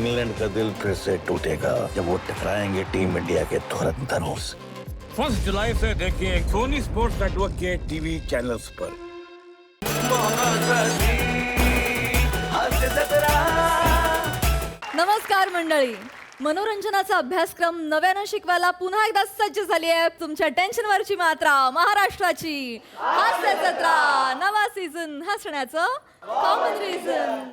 England का दिल फिर से टूटेगा जब वो टकराएंगे टीम इंडिया के धुरंधरों से। 1 जुलाई से देखिए सोनी स्पोर्ट्स नेटवर्क के टीवी चैनल्स पर। नमस्कार मंडळी, मनोरंजनाचा अभ्यासक्रम नव्यानं शिकवायला पुन्हा एकदा सज्ज झाली आहे तुमच्या टेन्शनवरची मात्रा महाराष्ट्राची हास्य जत्रा, नवा सीझन हसण्याचं कॉमन रिझन।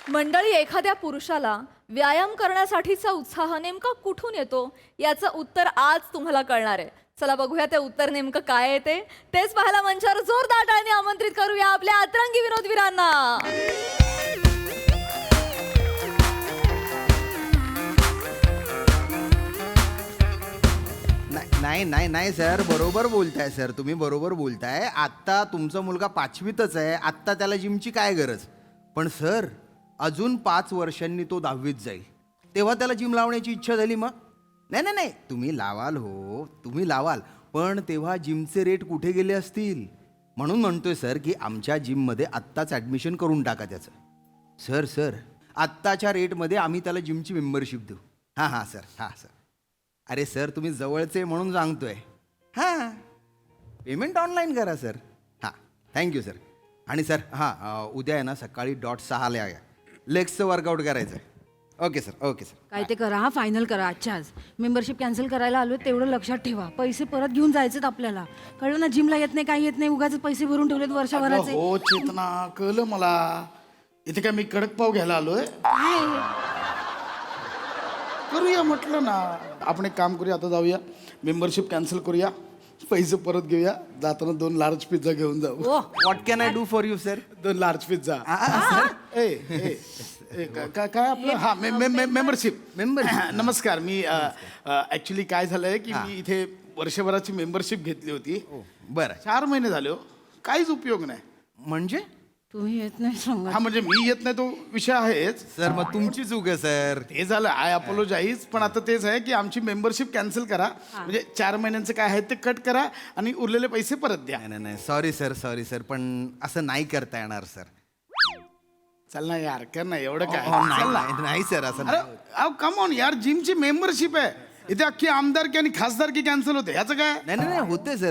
मंडळी, एखाद्या पुरुषाला व्यायाम करण्यासाठीचा उत्साह नेमका कुठून येतो याचं उत्तर आज तुम्हाला कळणार आहे। चला बघूया ते उत्तर नेमकं काय आहे तेच पाहायला मंचावर जोरदार टाळ्यांनी आमंत्रित करूया आपल्या अतरंगी विनोदवीरांना। नाही नाही नाही सर, बरोबर बोलताय सर, तुम्ही बरोबर बोलताय। आत्ता तुमचा मुलगा 5वीतच आहे, आत्ता त्याला जिमची काय गरज। पण सर, अजून 5 वर्षांनी तो 10वीत जाईल, तेव्हा त्याला जिम लावण्याची इच्छा झाली मग? नाही नाही नाही, तुम्ही लावाल, हो तुम्ही लावाल, पण तेव्हा जिमचे रेट कुठे गेले असतील। म्हणून म्हणतोय सर की आमच्या जिममध्ये आत्ताच ॲडमिशन करून टाका त्याचं। सर सर, आत्ताच्या रेटमध्ये आम्ही त्याला जिमची मेंबरशिप देऊ। हां हां सर, हां सर। अरे सर, तुम्ही जवळचे म्हणून सांगतोय। हां, पेमेंट ऑनलाईन करा सर। हां, थँक्यू सर। आणि सर हां, उद्या आहे ना सकाळी .6 या, लेग्सचं वर्कआउट करायचं आहे। Okay sir, okay sir. काय ते करा, हा फायनल करा आजच्या आज। मेंबरशिप कॅन्सल करायला आलो तेवढं लक्षात ठेवा, पैसे परत घेऊन जायचेत आपल्याला, कळलं ना? जिमला येत नाही, काही येत नाही, उगाच पैसे भरून ठेवलेत वर्षभराचे। हो चेतना, कळलं मला। इथे काय मी कडक पाव घ्यायला आलोय? करूया म्हटलं ना आपण, एक काम करूया, आता जाऊया मेंबरशिप कॅन्सल करूया, पैसे परत घेऊया, जाताना 2 लार्ज पिझ्झा घेऊन जाऊ। What can I do for you sir? 2 large pizza. काय आपलं? हा, मेंबरशिप। नमस्कार, मी ऍक्च्युली काय झालंय की मी इथे वर्षभराची मेंबरशिप घेतली होती। बरं, 4 महिने झाले हो, काहीच उपयोग नाही। म्हणजे तुम्ही येत नाही सांगा। हा, म्हणजे मी येत नाही तो विषय आहेच सर, मग तुमची चूक आहे सर। ते झालं, आय अपोलोजाईज, पण आता तेच आहे की आमची मेंबरशिप कॅन्सल करा, म्हणजे 4 महिन्यांचं काय आहे ते कट करा आणि उरलेले पैसे परत द्या। नाही नाही, सॉरी सर, सॉरी सर, पण असं नाही करता येणार सर। चल ना यार, कर ना, एवढं काय। नाही सर, असं नाही होत. अरे कम ऑन यार, जिमची मेंबरशिप आहे, इथे अख्खी आमदारकी आणि खासदारकी कॅन्सल होते, ह्याचं काय? नाही नाही नाही,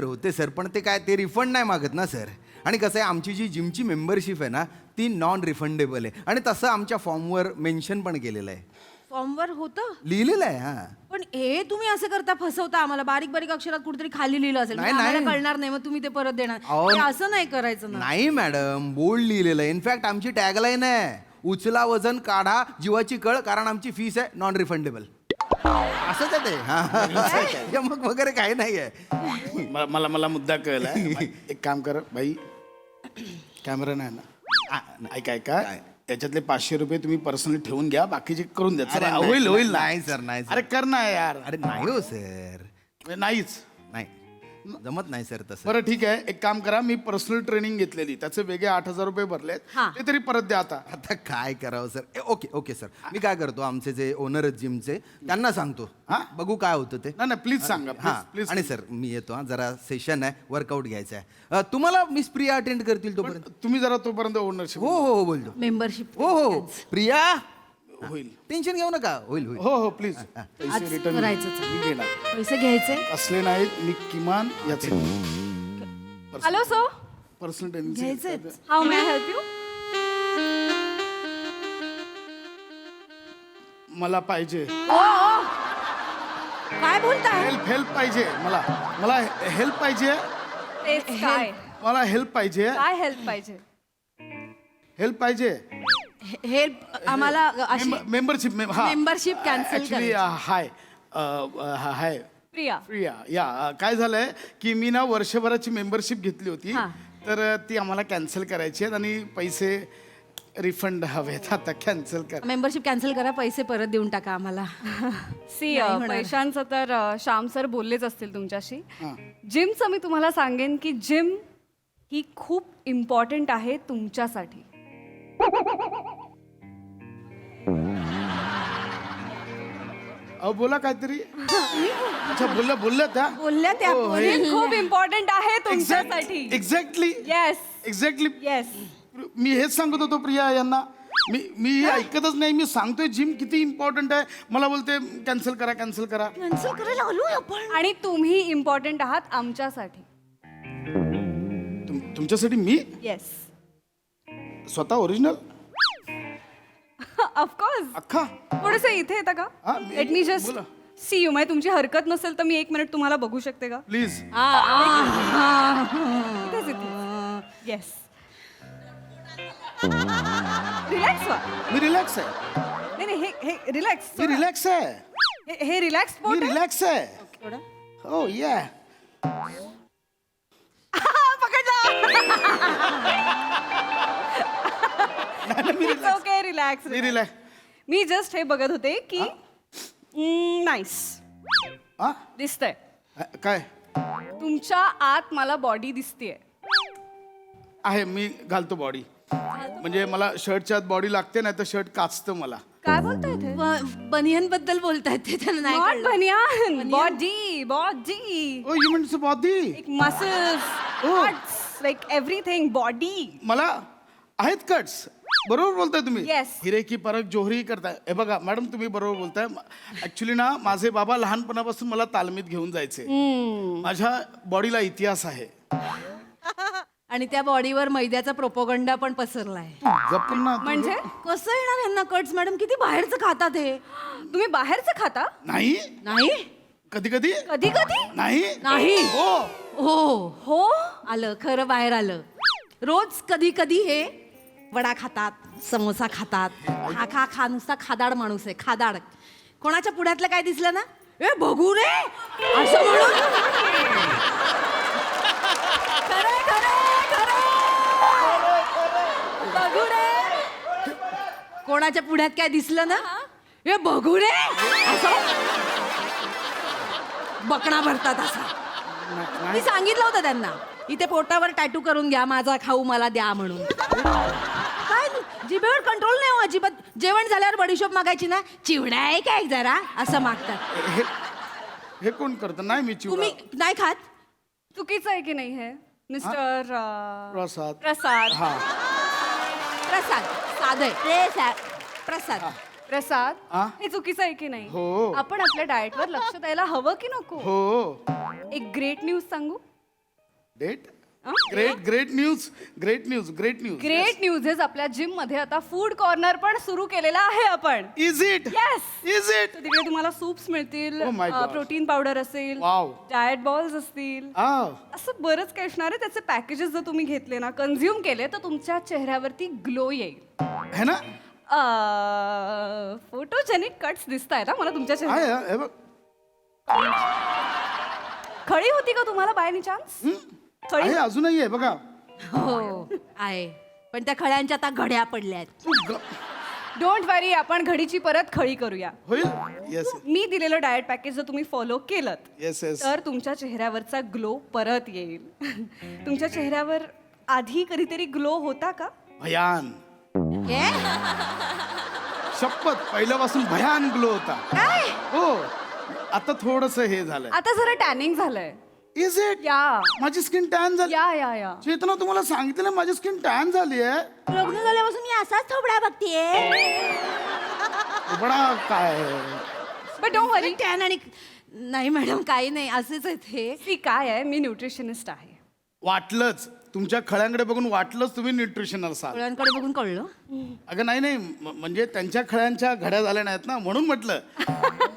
होते सर, पण ते काय, ते रिफंड नाही मागत ना सर। आणि कसं आहे, आमची जी जिमची मेंबरशिप आहे ना ती नॉन रिफंडेबल आहे, आणि तसं आमच्या फॉर्मवर मेन्शन पण केलेलं आहे, फॉर्मवर होतं लिहिलेलं आहे। हां, पण हे तुम्ही असं करता, फसवता आम्हाला। बारीक बारीक अक्षरात कुठेतरी खाली लिहिलं असेल, नाही, मग आम्हाला नाही. कळणार नाही, मग तुम्ही ते परत देणार। अहो, हे असं नाही करायचं ना। नाही मॅडम, बोर्ड लिहिलेलं आहे। इनफॅक्ट आमची टॅगलाईन आहे, उचला वजन काढा जीवाची कळ, कारण आमची फीस आहे नॉन रिफंडेबल। असंच आहे ते। हां, मग वगैरे काही नाही आहे। मला मुद्दा कळलाय। एक काम कर बाई, कॅमेरा नाही ना, ऐका, त्याच्यातले 500 रुपये तुम्ही पर्सनली ठेवून घ्या, बाकीचे करून द्या। अरे, होईल ना? नाही सर, नाही सर। अरे कर ना यार। अरे नाही हो सर, नाहीच, नाही जमत नाही सर तसं। बरं ठीक आहे, एक काम करा, मी पर्सनल ट्रेनिंग घेतलेली, त्याचे वेगळे 8,000 रुपये भरलेत, ते तरी परत द्या आता। आता काय करावं सर? ओके ओके सर, मी काय करतो, आमचे जे ओनर आहेत जिमचे त्यांना सांगतो, हां? बघू काय होतं ते। नाही प्लीज सांगा, हां, प्लीज। आणि सर मी येतो, हां, जरा सेशन आहे, वर्कआउट घ्यायचं आहे। तुम्हाला मिस प्रिया अटेंड करतील तोपर्यंत? तुम्ही जरा तोपर्यंत ओनरशिप। हो हो हो, बोलतो। मेंबरशिप हो हो, प्रिया होईल। टेन्शन घेऊ नका, होईल होईल। हो प्लीज, पैसे आज रिटर्न करायचंच आहे. मी घेणार, पैसे घ्यायचे। असले नाहीत, मी किमान याचे हॅलो सर, पर्सनल ट्रेनिंग घ्यायचेच। How may I help you? मला पाहिजे, काय बोलताय? हेल्प पाहिजे, मला हेल्प पाहिजे, तेच काय? मला हेल्प पाहिजे, काय हेल्प पाहिजे? हेल्प पाहिजे, हेल्प आम्हाला अशी मेंबरशिप। मेंबरशिप कॅन्सल ऍक्च्युली हाय, हाय प्रिया, या काय झालंय की मी ना वर्षभराची मेंबरशिप घेतली होती, तर ती आम्हाला कॅन्सल करायची आहे आणि पैसे रिफंड हवेत, आता कॅन्सल करा। मेंबरशिप कॅन्सल करा, पैसे परत देऊन टाका आम्हाला। पैशांचं तर श्याम सर बोललेच असतील तुमच्याशी। जिमचं मी तुम्हाला सांगेन की जिम ही खूप इम्पॉर्टंट आहे तुमच्यासाठी। अहो बोला काहीतरी। अच्छा, बोलल्या त्या बोलल्या त्या खूप इम्पॉर्टंट आहे तुमच्यासाठी। Exactly yes exactly, yes. मी हेच सांगत होतो प्रिया यांना मी हे ऐकतच नाही. मी सांगतोय जिम किती इम्पॉर्टंट आहे, मला बोलते कॅन्सल करा कॅन्सल करा. कॅन्सल करायला आलोय आपण. आणि तुम्ही इम्पॉर्टंट आहात आमच्यासाठी. तुमच्यासाठी मी येस. स्वतः ओरिजिनल ऑफकोर्स. अख्खा थोडंसं इथे येतं का? हा, लेट मी जस्ट बोला. See you. म्हणजे तुमची हरकत नसेल तर मी 1 मिनिट तुम्हाला बघू शकते का? प्लीज. इथेच इथे. येस. रिलॅक्स व्हा. मी रिलॅक्स आहे. नाही नाही, हे रिलॅक्स. मी रिलॅक्स आहे. हे रिलॅक्स मी रिलॅक्स आहे. हो या. Okay relax. मी रिलॅक्स. मी जस्ट हे बघत होते की नाईस हा दिसतंय. काय तुमच्या आत मला बॉडी दिसतेय. आहे? मी घालतो बॉडी, म्हणजे मला शर्टच्या आत बॉडी लागते, नाही तर शर्ट काचतं मला. काय बोलताय ते? बनियन बद्दल बोलतायत ते, त्यांना नाही नॉट कळलं. बनियान. Body body. Oh you means body. Like muscles, Oh. Cuts, like everything. Body. मला आहेत कट्स. बरोबर बोलताय तुम्ही. Yes. हिरे की परख जोहरी करताय. हे बघा मॅडम, तुम्ही बरोबर बोलताय. ऍक्च्युली ना माझे बाबा लहानपणापासून मला तालमीत घेऊन जायचे. माझ्या बॉडीला इतिहास आहे. आणि त्या बॉडीवर मैद्याचा प्रोपोगंडा पण पसरलाय. गप्प ना तू. म्हणजे कसं येणार यांना कट्स? मॅडम किती बाहेरचं खातात हे. तुम्ही बाहेरचं खाता? नाही, नाही कधी कधी कधी कधी नाही. नाही. हो हो हो. आलं खरं, बाहेर आलं. रोज कधी कधी हे वडा खातात, समोसा खातात. खा खा खा, नुसता खादाड माणूस आहे, खादाड. कोणाच्या पुढ्यातलं काय दिसलं ना, ए बघू रे असं म्हणून. खरंय, खरंय, खरंय. बघू रे. कोणाच्या पुढ्यात काय दिसलं ना, ए बघू रे असं बकणा भरतात असा. मी सांगितलं होतं त्यांना, इथे पोटावर टॅटू करून घ्या, माझा खाऊ मला द्या म्हणून. काय जिभेवर कंट्रोल नाही हो अजिबात. जेवण झाल्यावर बडीशोप मागायची ना, चिवडा आहे काय जरा असं मागतात. हे कोण करतं? नाही मी चिवडा. तुम्ही नाही खात? चुकीचं आहे की नाही हे मिस्टर प्रसाद. प्रसाद? हा प्रसाद साधं आहे. प्रसाद प्रसाद, हा? हे चुकीचं आहे की नाही? हो. आपण आपल्या डाएटवर लक्ष द्यायला हवं की नको? हो. एक ग्रेट न्यूज सांगू. Date. Great news. Great news. Great news. Great news is आपल्या जिम मध्ये आता फूड कॉर्नर पण सुरू केलेला आहे आपण. Is it? Yes. Is it? तर तिकडे तुम्हाला सूप्स मिळतील, Oh my God. Protein powder असेल, Wow. डाएट बॉल्स असतील, असं बरंच काही असणार आहे. त्याचे पॅकेजेस जर तुम्ही घेतले ना, कन्झ्युम केले, तर तुमच्या चेहऱ्यावरती ग्लो येईल. है ना? फोटोजेनिक कट्स दिसत आहेत मला तुमच्या आहे चेहऱ्यावर. हे बघ. खळी होती का तुम्हाला बाय एनी चान्स? खळी आहे, अजूनही आहे बघा. हो आहे, पण त्या खळ्यांच्या आता घड्या पडल्यात. तू डोंट वरी, आपण घडीची परत खळी करूया. होईल. येस मी दिलेलं डाएट पॅकेज जर तुम्ही फॉलो केलं येस येस. तर तुमच्या चेहऱ्यावरचा ग्लो परत येईल. तुमच्या चेहऱ्यावर आधी कधीतरी ग्लो होता का? भयान. हे? शपथ, पहिल्यापासून भयान ग्लो होता. काय? हो. आता थोडस हे झालंय. आता जरा टॅनिंग झालंय. Is it? या माझी स्किन टॅन झाली. या चेतना, तुम्हाला सांगितलं माझी स्किन टॅन झाली आहे. लग्न झाल्यापासून मी असाच थोबडा बघतीये. बडा काय बट डोंट वरी. टॅन आणि नाही मॅडम, काही नाही, असेच आहेत हे. सी काय आहे, मी न्यूट्रिशनिस्ट आहे. वाटलंच, तुमच्या खळ्यांकडे बघून वाटलंच तुम्ही न्यूट्रिशनल असाल. डोळ्यांकडे बघून कळलं. अगं नाही म्हणजे त्यांच्या खळ्यांच्या घड्या झाल्या नाहीत ना, म्हणून म्हटलं.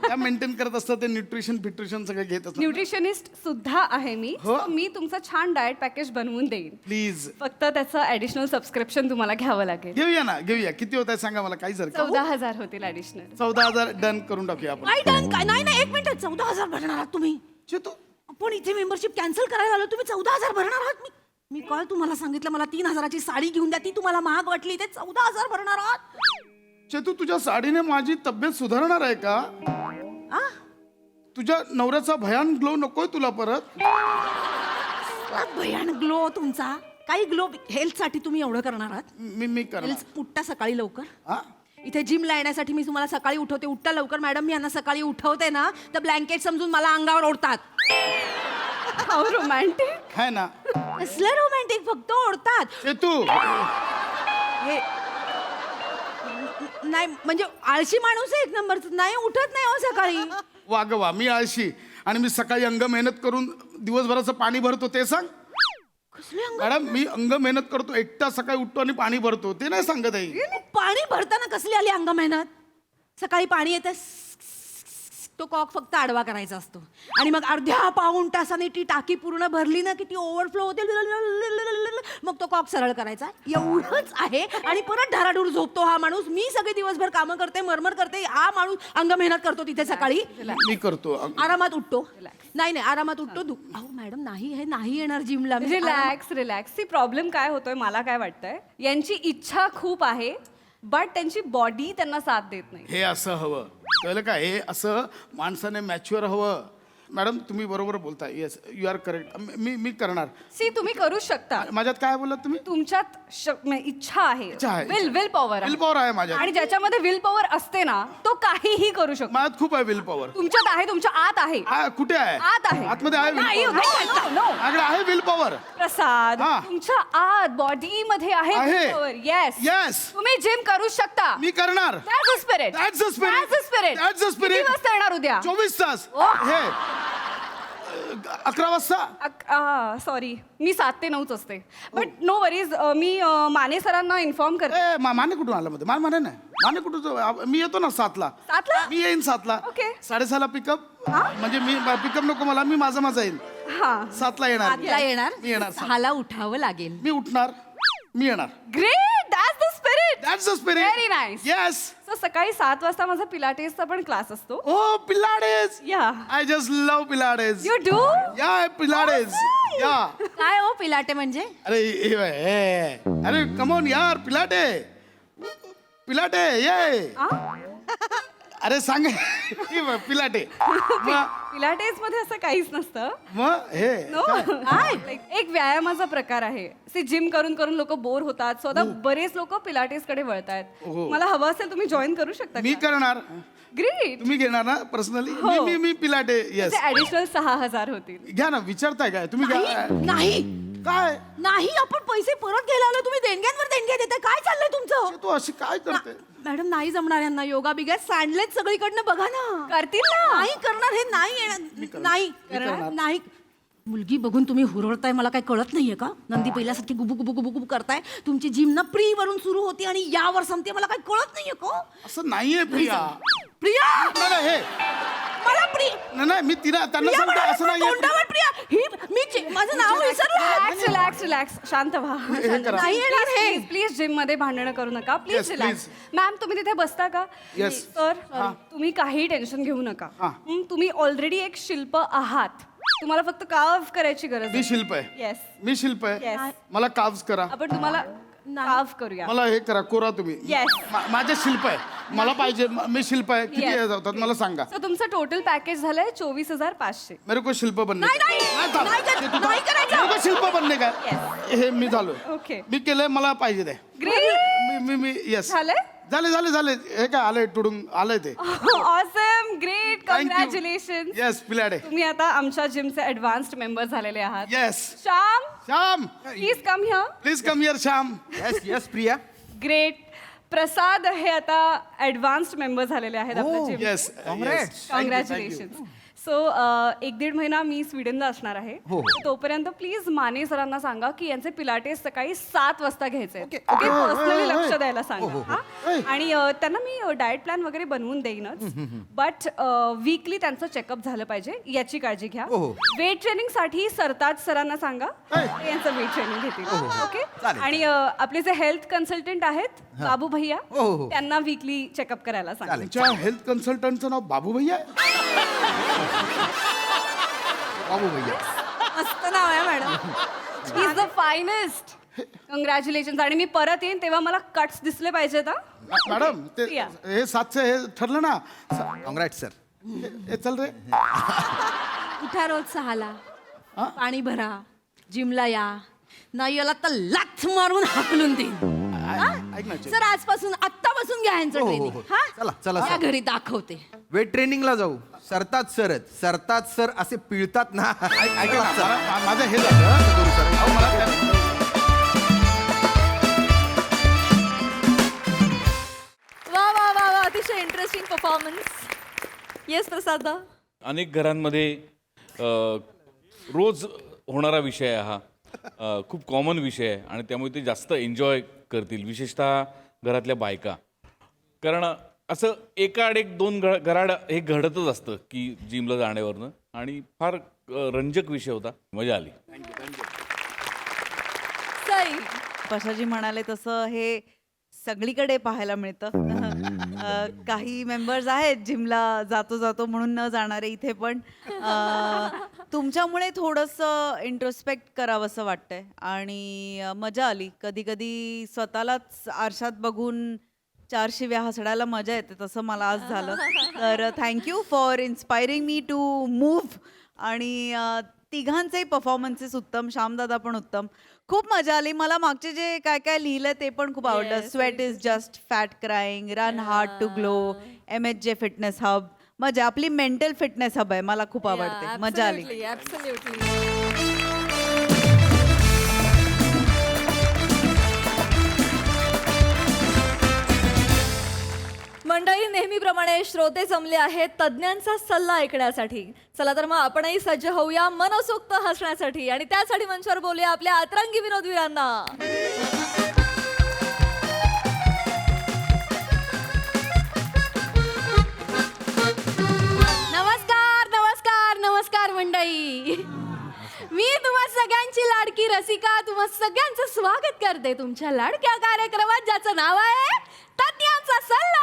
त्या मेंटेन करत असतात ते, न्यूट्रिशन फिट्रिशन सगळं घेत असतात. न्यूट्रिशनिस्ट सुद्धा आहे मी. हो. So मी तुमचं छान डाएट पॅकेज बनवून देईन. प्लीज फक्त त्याचं ऍडिशनल सबस्क्रिप्शन तुम्हाला घ्यावं लागेल. घेऊया ना, घेऊया. किती होत आहे सांगा मला, काही जर 14,000 होतील ऍडिशनल. 14,000 डन करून टाकूया आपण. काय डन? काय नाही नाही, 1 मिनिट. 14,000 भरणार आहात तुम्ही? चेतू, आपण इथे मेंबरशिप कॅन्सल करायला आलो, तुम्ही 14,000 भरणार आहात? मी काल तुम्हाला सांगितलं मला 3,000ची साडी घेऊन द्या, ती तुम्हाला महाग वाटली, ते 14,000 भरणार आहात? चेतू, तुझ्या साडीने माझी तब्येत सुधारणार आहे का? आ? तुझ्या नवऱ्याचा भयान ग्लो नकोय तुला परत? भयान ग्लो तुमचा. काही ग्लो हेल्थसाठी तुम्ही एवढं करणार आहात? मी करणार. हेल्थ उठता सकाळी लवकर. हा? इथे जिमला येण्यासाठी मी तुम्हाला सकाळी उठवते. उठता लवकर मॅडम. मी यांना सकाळी उठवते ना, तर ब्लँकेट समजून मला अंगावर ओढतात. How romantic. है ना? कसलं रोमॅन्टिक, फक्त ओढतात. चेतू, हे नाही म्हणजे आळशी माणूस आहे एक नंबर, नाही उठत नाही हो सकाळी. वा ग वा, मी आळशी आणि मी सकाळी अंग मेहनत करून दिवसभराचं पाणी भरतो ते सांग. मॅडम मी अंग मेहनत करतो, एकटा सकाळी उठतो आणि पाणी भरतो ते नाही सांगत आहे. पाणी भरताना कसली आली अंग मेहनत? सकाळी पाणी येतं, तो कॉक फक्त आडवा करायचा असतो आणि मग अर्ध्या पाऊण तासाने ती टाकी पूर्ण भरली ना की ती ओव्हरफ्लो होते, मग तो कॉक सरळ करायचा. एवढंच आहे आणि परत धाराडूर झोपतो हा माणूस. मी सगळे दिवसभर कामं करते, मरमर करते, हा माणूस अंग मेहनत करतो तिथे सकाळी. मी करतो. आरामात उठतो. नाही आरामात उठतो. अहो मॅडम नाही, हे नाही येणार जिमला. रिलॅक्स. ती प्रॉब्लेम काय होतोय मला काय वाटतंय, यांची इच्छा खूप आहे बट त्यांची बॉडी त्यांना साथ देत नाही. हे असं हवं, कळलं का? हे असं माणसाने मॅच्युअर हवं. मॅडम तुम्ही बरोबर बोलताय. Yes you are correct. मी करणार. सी तुम्ही करू शकता, माझ्यात काय बोललात तुम्ही? तुमच्यात इच्छा आहे, इच्छा आहे. विल पॉवर विल पॉवर आहे माझ्यात. आणि ज्याच्यामध्ये विल पॉवर असते ना तो काहीही करू शकतो. माझ्यात खूप आहे विल पॉवर. तुमच्यात आहे, तुमच्या आत आहे. कुठे आहे? आत आहे. आतमध्ये आहे नाही, will no, power. no, no. माझ्याकडे आहे विल पॉवर. प्रसाद हा. तुमच्या आत बॉडी मध्ये आहे आहे. Yes Yes. तुम्ही जिम करू शकता. मी करणार. That's the spirit. That's the spirit. That's the spirit. That's the spirit. किती वाजता येणार उद्या? 24 तास. Oh. हे 11 वाजता. सॉरी मी 7 ते 9 असते बट नो वरीज. मी माने सरांना इन्फॉर्म करते. माने कुठून आला मध्ये? माने नाही. माने कुठून? मी येतो ना 7 ला. 7 ला? मी येईन 7 ला. Okay. 6:30 ला पिकअप. म्हणजे मी पिकअप नको मला, मी माझा येईन. हा 7 ला येणार. आतला येणार, मी येणार. 6ला उठावं लागेल. मी उठणार, मी येणार. Great. That's the spirit. That's the spirit. Very nice. Yes. So सकाळी 7 वाजता माझा पिलाटेसचा पण क्लास असतो. Oh pilates. Yeah. I just love pilates. You do. Yeah pilates. Yeah काय हो पिलाटे म्हणजे? अरे अरे कम ऑन यार, पिलाटे ये. अरे सांग. पिलाटे. पिलाटेस मध्ये असं काहीच नसतं. मग हे नो. एक व्यायामाचा प्रकार आहे. सी जिम करून करून लोक बोर होतात, सो आता बरेच लोक पिलाटेस कडे वळतायत. मला हवं असेल तुम्ही जॉईन करू शकता. मी करणार. ग्रेट. तुम्ही घेणार ना पर्सनली? हो. मी पिलाटे. येस ऍडिशनल 6,000 होतील. घ्या ना. विचारताय काय तुम्ही? घ्या. नाही काय नाही, आपण पैसे परत घ्यायला आलो, तुम्ही देणग्यांवर देणग्या देताय. काय चाललंय तुमचं? तू अशी काय करते? मॅडम नाही जमणार यांना. योगा बिगा सांडलेत सगळीकडनं, बघा ना. करतील ना. नाही करणार, हे नाही येणार. नाही करणार नाही. मुलगी बघून तुम्ही हुरळताय, मला काय कळत नाहीये का? नंदी पहिल्यासारखी गुबू गुबू गुबू गुबू करताय. तुमची जिम ना प्री वरून सुरू होती आणि यावर संपते, मला काय कळत नाहीये का? असं नाहीये प्रिया. प्रिया नाही हे मला नाही मी तिला त्यांना प्रिया सांगतो म्हणाला, असं नाहीये. तोंडावर प्रिया. ही माझं नाव विसरलं. रिलॅक्स शांत व्हा. नाही येणार हे. प्लीज जिम मध्ये भांडणं करू नका. Please Yes, relax. please. Ma'am तुम्ही तिथे बसता का? Yes. सर तुम्ही काही टेन्शन घेऊ नका. हा. तुम्ही ऑलरेडी एक शिल्प आहात. तुम्हाला फक्त काव करायची गरज मी आहे. शिल्प आहे. येस मी शिल्प आहे. Yes. मला काव्स करा. आपण तुम्हाला काव करूया. मला हे करा, कोरा तुम्ही. Yes. माझे शिल्प आहे. मला पाहिजे. मी शिल्प आहे. किती Yes. जातात मला सांगा. सो तुमचं टोटल पॅकेज झालंय 24,500. मेरे को शिल्प बनने नाही, का. नाही. थांब. नाही कर- ते तू नाही थांब. करायचं. मेरे को शिल्प बनने का. Yes. हे मी झालो. Okay. मी केलंय, मला पाहिजे ते. ग्रेट. मी येस झालंय? झाले. हे काय आलंय टुडून आलंय ते. ऑसम. ग्रेट. कॉंग्रॅच्युलेशन. येस पिलाडे. तुम्ही आता आमच्या जिमचे ऍडव्हान्स्ड मेंबर झालेले आहात. Yes Shyam Shyam please come here. Please come here Shyam. Yes Priya. Great. Prasad हे आता ऍडव्हान्स्ड मेंबर झालेले आहेत आपल्या जिम. Yes congratulation. सो 1-1.5 महिना मी स्वीडनला असणार आहे. तोपर्यंत प्लीज माने सरांना सांगा की यांचे पिलाटेस सकाळी 7 वाजता घ्यायचे. ओके पर्सनली लक्ष द्यायला सांगा. हा? आणि त्यांना मी डाएट प्लॅन वगैरे बनवून देईनच, बट वीकली त्यांचं चेकअप झालं पाहिजे याची काळजी घ्या. वेट ट्रेनिंग साठी सरताज सरांना सांगा, ते यांचं वेट ट्रेनिंग घेतील. ओके. आणि आपले जे हेल्थ कन्सल्टंट आहेत बाबू भैया, त्यांना वीकली चेकअप करायला सांगा. तुमच्या हेल्थ कन्सल्टंटचं नाव बाबू भैया आहे? बाबू भैया. मस्त नाव आहे madam. Is the finest. Congratulation. आणि मी परत येईन तेव्हा मला कट्स दिसले पाहिजेत. मॅडम ते प्रिया. हे 7चं हे ठरलं ना. Congrat sir. हे चल रे. उठा रोज 6ला, पाणी भरा, जिमला या. नाही आला तर लाथ मारून हाकलून देईन. ऐक ना सर आजपासून आत्तापासून घ्या यांचं हो, ट्रेनिंग. हो. हा चला, या सर. घरी दाखवते. वेट ट्रेनिंगला जाऊ. सरतात सर असे पिळतात ना. ऐका ना, माझं हे झालं. अहो, मला त्या- वा वा अतिशय इंटरेस्टिंग परफॉर्मन्स. येस प्रसादा. अनेक घरांमध्ये रोज होणारा विषय आहे हा. खूप कॉमन विषय आहे आणि त्यामुळे ते जास्त एन्जॉय करतील, विशेषतः घरातल्या बायका. कारण असं एकाआड एक दोन घराड हे घडतच असतं की जिमला जाण्यावरनं, आणि फार रंजक विषय होता, मजा आली. सई. पशाजी म्हणाले तसं हे सगळीकडे पाहायला मिळतं. काही मेंबर्स आहेत जिमला जातो म्हणून न जाणारे इथे पण. तुमच्यामुळे थोडंसं इंट्रोस्पेक्ट करावंसं वाटतंय आणि मजा आली. कधी कधी स्वतःलाच आरशात बघून 4 शिव्या हसडायला मजा येते, तसं मला आज झालं. तर thank you for inspiring me to move. आणि तिघांचेही परफॉर्मन्सेस उत्तम, श्यामदादा पण उत्तम. खूप मजा आली. मला मागचे जे काय काय लिहिलं ते पण खूप आवडलं. Sweat is just fat crying, run hard to glow, MHJ fitness hub. मजा, आपली मेंटल फिटनेस हब आहे, मला खूप आवडते. मजा आली. मंडळी, नेहमीप्रमाणे श्रोते जमले आहेत तज्ज्ञांचा सल्ला ऐकण्यासाठी. चला तर मग आपणही सज्ज होऊया मनसोक्त हसण्यासाठी, आणि त्यासाठी मंचावर बोलूया आपल्या अतरंगी विनोदवीरांना. नमस्कार नमस्कार नमस्कार मंडळी. मी तुम्हा सगळ्यांची लाडकी रसिका तुम्हा सगळ्यांचं स्वागत करते तुमच्या लाडक्या कार्यक्रमात, ज्याचं नाव आहे तज्ञांचा सल्ला.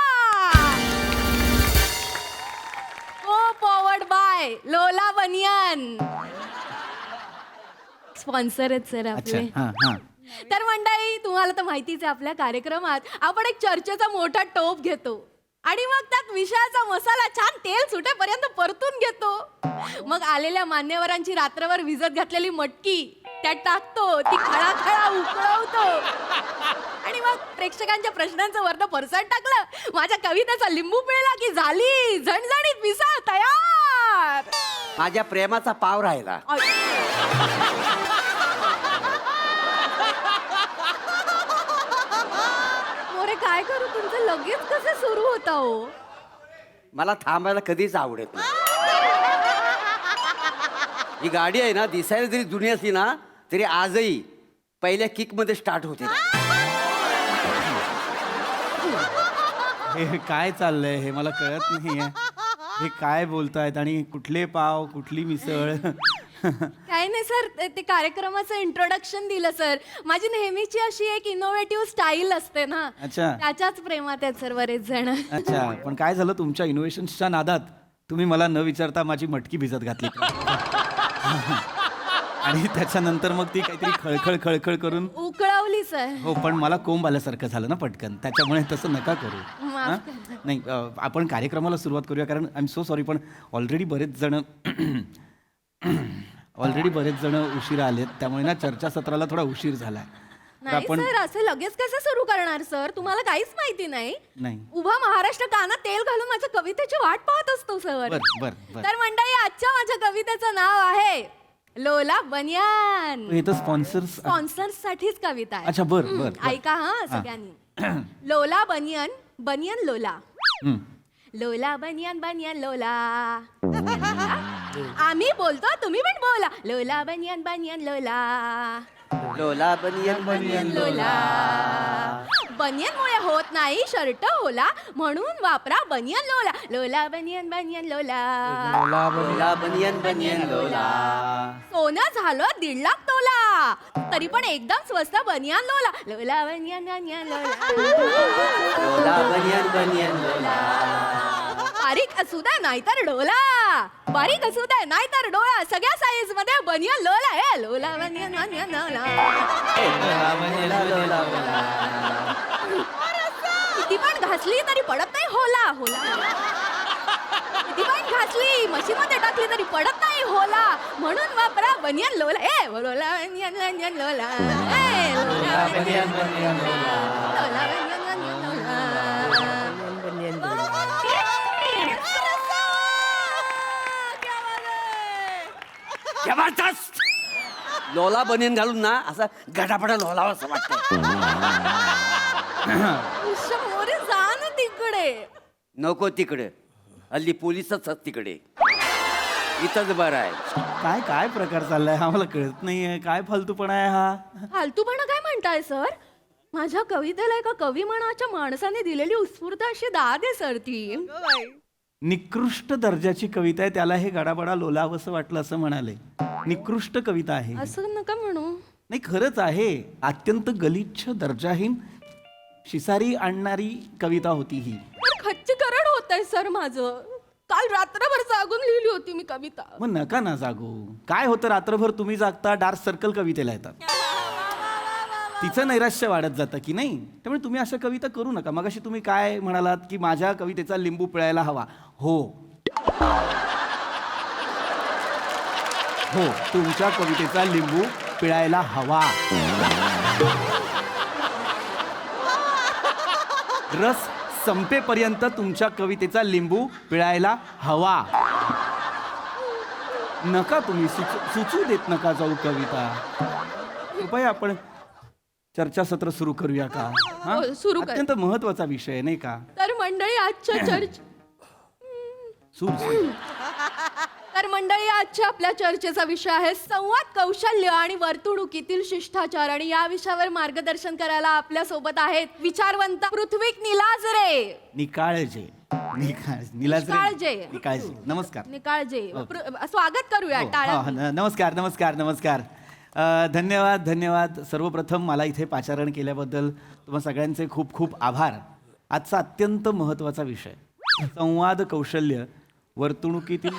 पॉवर्ड बाय लोला बनियन. स्पॉन्सर आहेत सर आपले. तर मंडळी, तुम्हाला तर माहितीच आहे, आपल्या कार्यक्रमात आपण एक चर्चेचा मोठा टोप घेतो आणि मग त्यात विषयाचा मसाला छान तेल सुटेपर्यंत परतून घेतो. मग आलेल्या मान्यवरांची रात्रभर विजत घातलेली मटकी त्यात टाकतो, ती खळाखळा उकळवतो आणि मग प्रेक्षकांच्या प्रश्नांचं वरनं परसात टाकलं, माझ्या कवितेचा लिंबू पिळला की झाली झणझणीत मिसळ तयार. माझ्या प्रेमाचा पाव राहिला. मोरे, काय करू, तुमचं लगेच कसं सुरू होता हो? मला थांबायला कधीच आवडत नाही. ही गाडी आहे ना, दिसायला जरी जुनी असली ना तरी आजही पहिल्या किक मध्ये स्टार्ट होते. हे काय चाललंय हे मला कळत नाहीये. हे काय बोलतायत आणि कुठले पाव, कुठली मिसळ? काही नाही सर, ते कार्यक्रमाचं इंट्रोडक्शन दिलं सर. माझी नेहमीची अशी एक इनोव्हेटिव्ह स्टाईल असते ना, अच्छा. त्याच्याच प्रेमात आहेत सर बरेच जण. अच्छा, पण काय झालं तुमच्या इनोव्हेशन्सच्या नादात तुम्ही मला न विचारता माझी मटकी भिजत घातली. आणि त्याच्यानंतर मग ती काहीतरी खळखळ खळखळ करून उकळवली सर. हो, पण मला कोंब आल्यासारखं झालं ना पटकन, त्याच्यामुळे तसं नका करू. हां? नाही, आपण कार्यक्रमाला सुरुवात करूया, कारण आय एम सो सॉरी, पण ऑलरेडी बरेच जण उशिरा आलेत, त्यामुळे ना चर्चासत्राला थोडा उशीर झालाय. नाही सर, असं लगेच कसं सुरू करणार सर? तुम्हाला काहीच माहिती नाही. नाही. उभा महाराष्ट्र कानात तेल घालून माझ्या कवितेची वाट पाहत असतो सर. बर. तर मंडळी, आजच्या माझ्या कवितेचं नाव आहे लोला बनियान. हे तर स्पॉन्सर्स. स्पॉन्सर्स साठीच कविता आहे. अच्छा, बर. ऐका हा सगळ्यांनी. लोला बनियन, बनियन लोला. लोला बनियन, बनियन लोला. आम्ही बोलतो, तुम्ही पण बोला. लोला बनियन, बनियन लोला. लोला बनियन बनियन लोला. बनियनमुळे होत नाही शर्ट होला, म्हणून वापरा बनियन लोला. लोला बनियन, बनियन लोला. लोला बनियन बनियन लोला. सोनं झालं 1.5 लाख तोला, तरी पण एकदम स्वस्त बनियान लोला. लोला बनियन, बनियन लोला. लोला बनियन बनियन लोला. बारीक असू द्या नाहीतर डोला, बारीक असू द्या नाहीतर डोळा, सगळ्या साईज मध्ये बनियन लोला. हे लोला बनियन, बनियन लोला. किती पण घासली तरी पडत नाही होला होला. किती पण घासली मशीन मध्ये टाकली तरी पडत नाही होला, म्हणून वापरा बनियन लोला. ए लोला बनियन, बनियन लोला. ए लोला बनियन, बनियन लोला. लोला बनियन, बनियन लोला. जबरदस्त. लोला बनियन घालून ना असं गटापटा लोलावं असं वाटतं. मोरे जा ना तिकडे. नको तिकडे, हल्ली पोलिसच असतात तिकडे. इथंच बरं आहे. काय काय प्रकार चाललाय आम्हाला कळत नाहीये. काय फालतूपणा आहे हा? फालतूपणा काय म्हणताय सर? माझ्या कवितेला एका कवी मनाच्या माणसाने दिलेली उत्स्फूर्त अशी दाद आहे सर ती. निकृष्ट दर्जाची कविता आहे, त्याला हे गडाबडा लोलावंसं वाटलं असं म्हणाले. निकृष्ट कविता आहे. असं नका म्हणू. नाही खरंच आहे. अत्यंत गलिच्छ दर्जाहीन शिसारी आणणारी कविता होती ही. खच्चीकरण होत आहे सर माझं. काल रात्रभर जागून लिहिली होती मी कविता. मग नका ना जागू. काय होतं रात्रभर तुम्ही जागता, डार्क सर्कल कवितेला येतात. तिचं नैराश्य वाढत जातं की नाही. त्यामुळे तुम्ही अशा कविता करू नका. मगाशी तुम्ही काय म्हणालात की माझ्या कवितेचा लिंबू पिळायला हवा. हो हो, तुमच्या कवितेचा लिंबू पिळायला हवा. रस संपेपर्यंत तुमच्या कवितेचा लिंबू पिळायला हवा. नका तुम्ही सुचू देत नका जाऊ कविता. कृपया आपण चर्चासत्र सुरू करूया का? हा? हो, सुरू करा. अत्यंत महत्वाचा विषय आहे, नाही का? तर मंडळी आजच्या आपल्या चर्चेचा विषय आहे संवाद कौशल्य आणि वर्तणुकीतील शिष्टाचार. आणि या विषयावर मार्गदर्शन करायला आपल्या सोबत आहेत विचारवंत पृथ्वीक निलाजरे. निकाळजे. नमस्कार. निकाळजे. स्वागत करूया टाळ्या. नमस्कार नमस्कार नमस्कार. धन्यवाद. सर्वप्रथम मला इथे पाचारण केल्याबद्दल तुम्हा सगळ्यांचे खूप खूप आभार. आजचा अत्यंत महत्त्वाचा विषय संवाद कौशल्य वर्तणुकीतील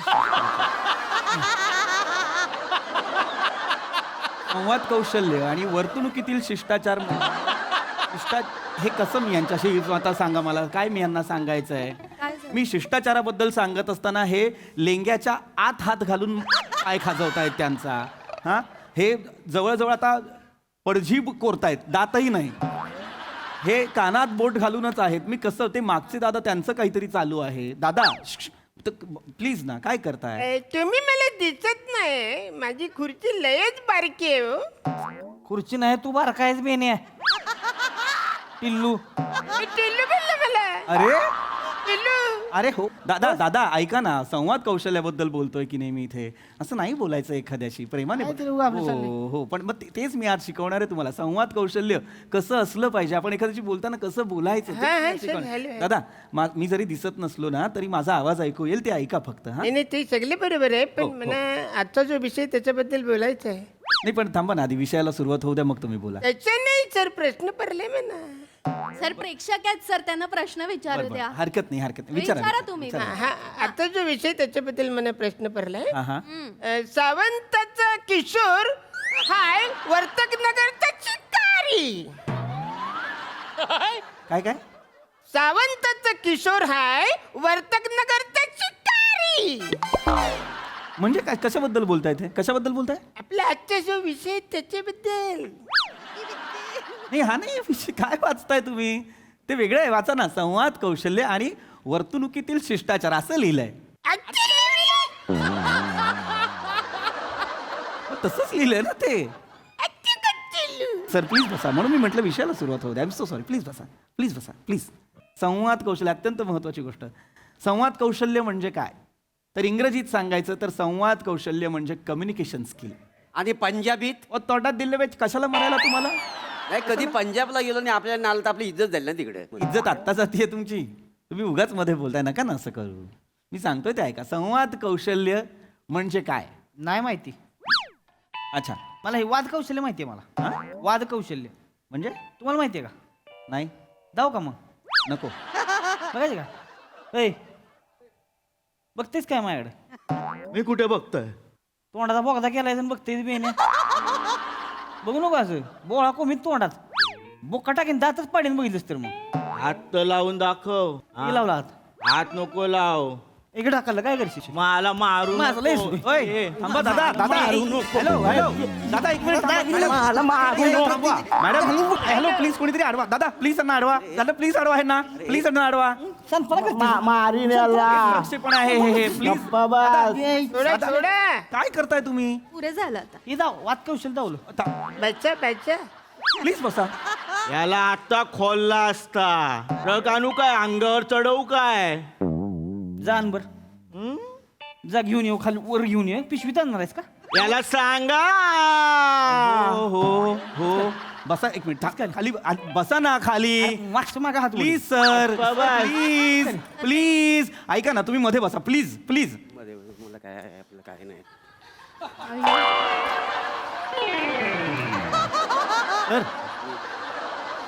संवाद कौशल्य आणि वर्तणुकीतील शिष्टाचार. हे कसं मी यांच्याशी आता सांगा मला काय मी यांना सांगायचं आहे. मी शिष्टाचाराबद्दल सांगत असताना हे लेंग्याच्या आत हात घालून पाय खाजवतायत त्यांचा. हां, हे जवळजवळ आता पडझी कोरतायत, दातही नाही. हे कानात बोट घालूनच आहेत. मी कसं ते मागचे दादा त्यांचं काहीतरी चालू आहे. दादा प्लीज ना, काय करताय तुम्ही? मला दिसत नाही. माझी खुर्ची लयच बारकी आहे हो. खुर्ची नाही, तू बारकायच बेने. टिल्लू. टिल्लू बोललं मला. अरे टिल्लू. अरे हो दादा ऐका ना, संवाद कौशल्याबद्दल बोलतोय की नाही मी इथे. असं नाही बोलायचं एखाद्याशी, प्रेमाने हो. पण मग तेच मी आज शिकवणार आहे तुम्हाला. संवाद कौशल्य कसं असलं पाहिजे, आपण एखाद्याशी बोलताना कसं बोलायचं ते शिकवणार. दादा मी जरी दिसत नसलो ना तरी माझा आवाज ऐकू येईल, ते ऐका फक्त. हा नाही ते सगळे बरोबर आहे, पण मला आजचा जो विषय त्याच्याबद्दल बोलायचं आहे. नाही पण थांबा ना, आधी विषयाला सुरुवात होऊ द्या, मग तुम्ही बोला. त्याचं नाही सर, प्रश्न पडले म्हणा. सर प्रेक्षक आहेत सर, त्यांना प्रश्न विचारू द्या. हरकत नाही विचारा तुम्ही. आता जो विषय त्याच्याबद्दल मला प्रश्न पडलाय. हा. सावंताचा किशोर हाय वर्तक नगरचा शिकारी. काय सावंताचा किशोर हाय वर्तक नगरचा शिकारी. म्हणजे काय, कशाबद्दल बोलताय ते? कशाबद्दल बोलताय? आपला आजचा जो विषय त्याच्याबद्दल. नाही हा नाही विषय. काय वाचताय तुम्ही? ते वेगळं आहे, वाचा ना. संवाद कौशल्य आणि वर्तणुकीतील शिष्टाचार असं लिहिलंय. तसंच लिहिलंय ना ते. सर प्लीज बसा. म्हणून मी म्हटलं विषयाला सुरुवात होऊ द्या. I am so sorry. Please बसा प्लीज. संवाद कौशल्य अत्यंत महत्वाची गोष्ट. संवाद कौशल्य म्हणजे काय तर इंग्रजीत सांगायचं तर संवाद कौशल्य म्हणजे कम्युनिकेशन स्किल. आणि पंजाबीत तोंडात दिले वेच कशाला म्हणायला तुम्हाला? नाही, कधी पंजाबला गेलो नाही आपल्याला नाल तर आपली इज्जत झाली ना तिकडे. इज्जत आत्ता जातीये तुमची. तुम्ही उगाच मध्ये बोलताय, नका ना असं करू. मी सांगतोय ते ऐका. संवाद कौशल्य म्हणजे काय नाही माहिती. अच्छा, मला हे वाद कौशल्य माहिती आहे. मला वाद कौशल्य म्हणजे तुम्हाला माहिती आहे का? नाही. जाऊ का मग? नको. बघायचे का? ऐ बघतेस काय माझ्याकडे? मी कुठे बघतोय? तोंडाचा बोगदा केलाय बघते बेने. बघू नको असं बोळा कोमीत तोंडात बोका टाकीन दातच पाडीन बघितलंस तर. मग हात लावून दाखव. लावला हात. हात नको लाव. इकडे टाकलं काय करशील? मला मारू माझं लयच. नको. ओय, थांबा दादा. हॅलो दादा, एक मिनिट थांबा. मॅडम हॅलो, प्लीज कोणीतरी अडवा. दादा प्लीज त्यांना अडवा. दादा प्लीज अडवा आहे ना, प्लीज त्यांना अडवा. प्रक्षेपण आहे हे. प्लीज काय करताय तुम्ही? पुरे झालं आता. हे जाऊ वाद कौशल्य जाऊ. बच्चा प्लीज बसा. याला आता खोलला असता ट्रक आणू काय अंगावर चढवू काय? जा आण बर. जा घेऊन येऊ खाली वर घेऊन ये. पिशवीत आणणार आहेस का? याला सांगा. हो हो हो बसा एक मिनिट खाली बसा ना खाली. मागच्या मागा हात प्लीज सर प्लीज प्लीज ऐका ना तुम्ही मध्ये बसा प्लीज प्लीज. मध्ये मला काय आहे, आपलं काय नाही. सर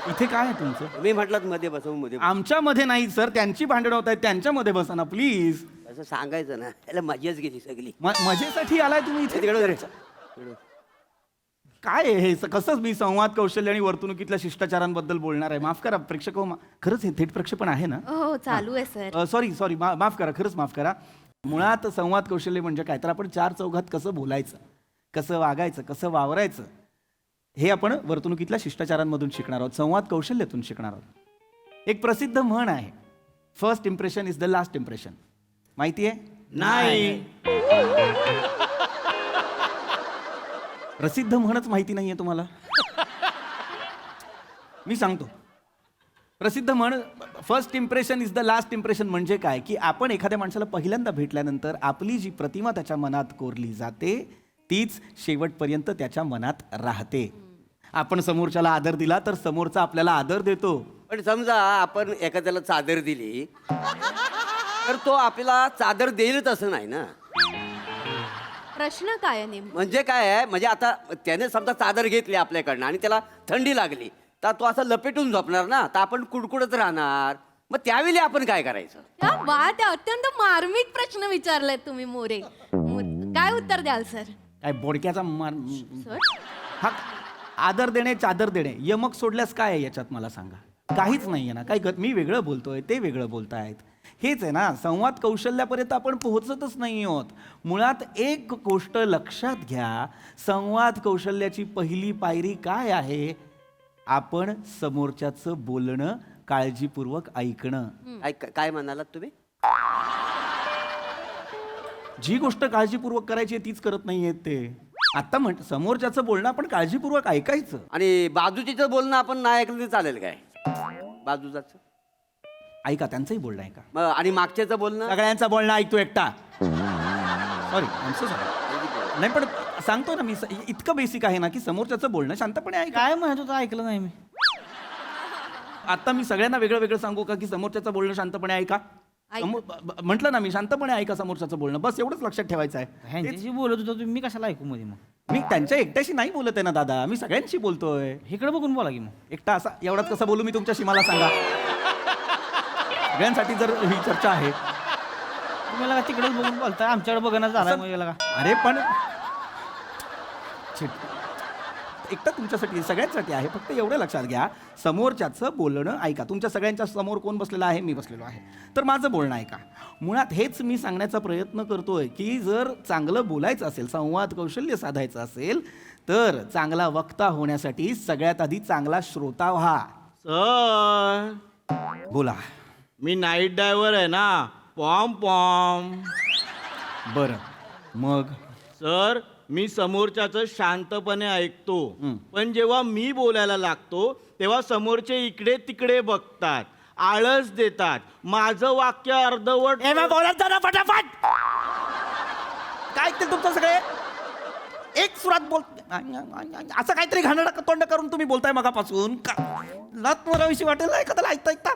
इथे काय आहे तुमचं? मी म्हटलं मध्ये बसवून मध्ये बस. आमच्या मध्ये नाही सर, त्यांची भांडणं होत आहेत त्यांच्यामध्ये बसा ना प्लीज. असं सांगायचं ना, त्याला मजाच गेली सगळी. मजेसाठी आलाय तुम्ही इथे? तिकडे रे. काय आहे हे? कसं मी संवाद कौशल्य आणि वर्तणुकीतल्या शिष्टाचारांबद्दल बोलणार आहे? माफ करा प्रेक्षक हो, खरंच हे थेट प्रक्षेपण आहे ना? हो चालू आहे सर. सॉरी माफ करा, खरंच माफ करा. मुळात संवाद कौशल्य म्हणजे काय तर आपण चार चौघात कसं बोलायचं, कसं वागायचं, कसं वावरायचं हे आपण वर्तणुकीतल्या शिष्टाचारांमधून शिकणार आहोत, संवाद कौशल्यातून शिकणार आहोत. एक प्रसिद्ध म्हण आहे, first impression is the last impression. माहिती आहे? नाही. प्रसिद्ध म्हणच माहिती नाहीये तुम्हाला? मी सांगतो. प्रसिद्ध म्हण first impression is the last impression म्हणजे काय की आपण एखाद्या माणसाला पहिल्यांदा भेटल्यानंतर आपली जी प्रतिमा त्याच्या मनात कोरली जाते तीच शेवटपर्यंत त्याच्या मनात राहते. आपण समोरच्याला आदर दिला तर समोरचा आपल्याला आदर देतो. पण समजा आपण एखाद्याला चादर दिली तर तो आपल्याला चादर देईलच असं नाही ना. प्रश्न काय आहे नेमका? म्हणजे काय आहे, म्हणजे आता त्याने समजा चादर घेतली आपल्याकडनं आणि त्याला थंडी लागली तर तो असं लपेटून झोपणार ना, तर आपण कुडकुडत राहणार. मग त्यावेळी आपण काय करायचं? त्या अत्यंत मार्मिक प्रश्न विचारलाय तुम्ही मोरे. काय उत्तर द्याल सर? काय बोडक्याचा सर हा आदर देणे चादर देणे यमक सोडल्यास काय आहे याच्यात मला सांगा? काहीच नाहीये ना. काय मी वेगळं बोलतोय ते वेगळं बोलतायत. हेच आहे ना, संवाद कौशल्यापर्यंत आपण पोहोचतच नाही आहोत. मुळात एक गोष्ट लक्षात घ्या, संवाद कौशल्याची पहिली पायरी काय आहे? आपण समोरच्याचं बोलणं काळजीपूर्वक ऐकणं. काय म्हणालात तुम्ही? जी गोष्ट काळजीपूर्वक करायची तीच करत नाहीयेत ते. आता समोरच्याचं बोलणं आपण काळजीपूर्वक ऐकायचं. आणि बाजूचीचं बोलणं आपण नाही ऐकलं तर चालेल काय? बाजूचं ऐका, त्यांचंही बोलणं ऐका. आणि मागच्याचं बोलणं? सगळ्यांचं बोलणं ऐकतो एकटा. सॉरी नाही पण सांगतो ना मी, इतकं बेसिक आहे ना की समोरच्याचं बोलणं शांतपणे ऐका. काय म्हणत होतं ऐकलं नाही मी. आता मी सगळ्यांना वेगळं वेगळं सांगू का की समोरच्याचं बोलणं शांतपणे ऐका? म्हटलं ना मी, शांतपणे ऐका समोरच्याचं बोलणं, बस एवढंच लक्षात ठेवायचं आहे. ह्यांच्याशी बोलत होतो तुम्ही, मी कशाला ऐकू मध्ये? मग मी त्यांच्या एकट्याशी नाही बोलत आहे ना दादा, मी सगळ्यांशी बोलतोय. इकडे बघून बोला की. मग एकटा असा एवढाच कसं बोलू मी तुमच्याशी मला सांगा? सगळ्यांसाठी जर ही चर्चा आहे. तुम्हाला का तिकडेच बघून बोलताय, आमच्याकडे बघणं झालं म्हणजे का? अरे पण एकटा तुमच्यासाठी सगळ्यांसाठी आहे, फक्त एवढं लक्षात घ्या, समोरच्याचं बोलणं ऐका. तुमच्या सगळ्यांच्या समोर कोण बसलेला आहे? मी बसलेलो आहे, तर माझं बोलणं ऐका. मुळात हेच मी सांगण्याचा प्रयत्न करतोय की जर चांगलं बोलायचं असेल, संवाद कौशल्य साधायचं असेल तर चांगला वक्ता होण्यासाठी सगळ्यात आधी चांगला श्रोता व्हा. सर बोला. मी नाईट ड्रायव्हर आहे ना, पॉम पॉम. बरं मग? सर मी समोरच्याचं शांतपणे ऐकतो, पण जेव्हा मी बोलायला लागतो तेव्हा समोरचे इकडे तिकडे बघतात, आळस देतात, माझं वाक्य अर्धवट. बोलत जा ना फटाफट. काय ऐकते तुमचं सगळे? एक सुरात बोल, असं काहीतरी घाणेरडं तोंड करून तुम्ही बोलताय मगापासून. लात मारावीशी वाटेल ना एखाद्याला ऐकता ऐकता.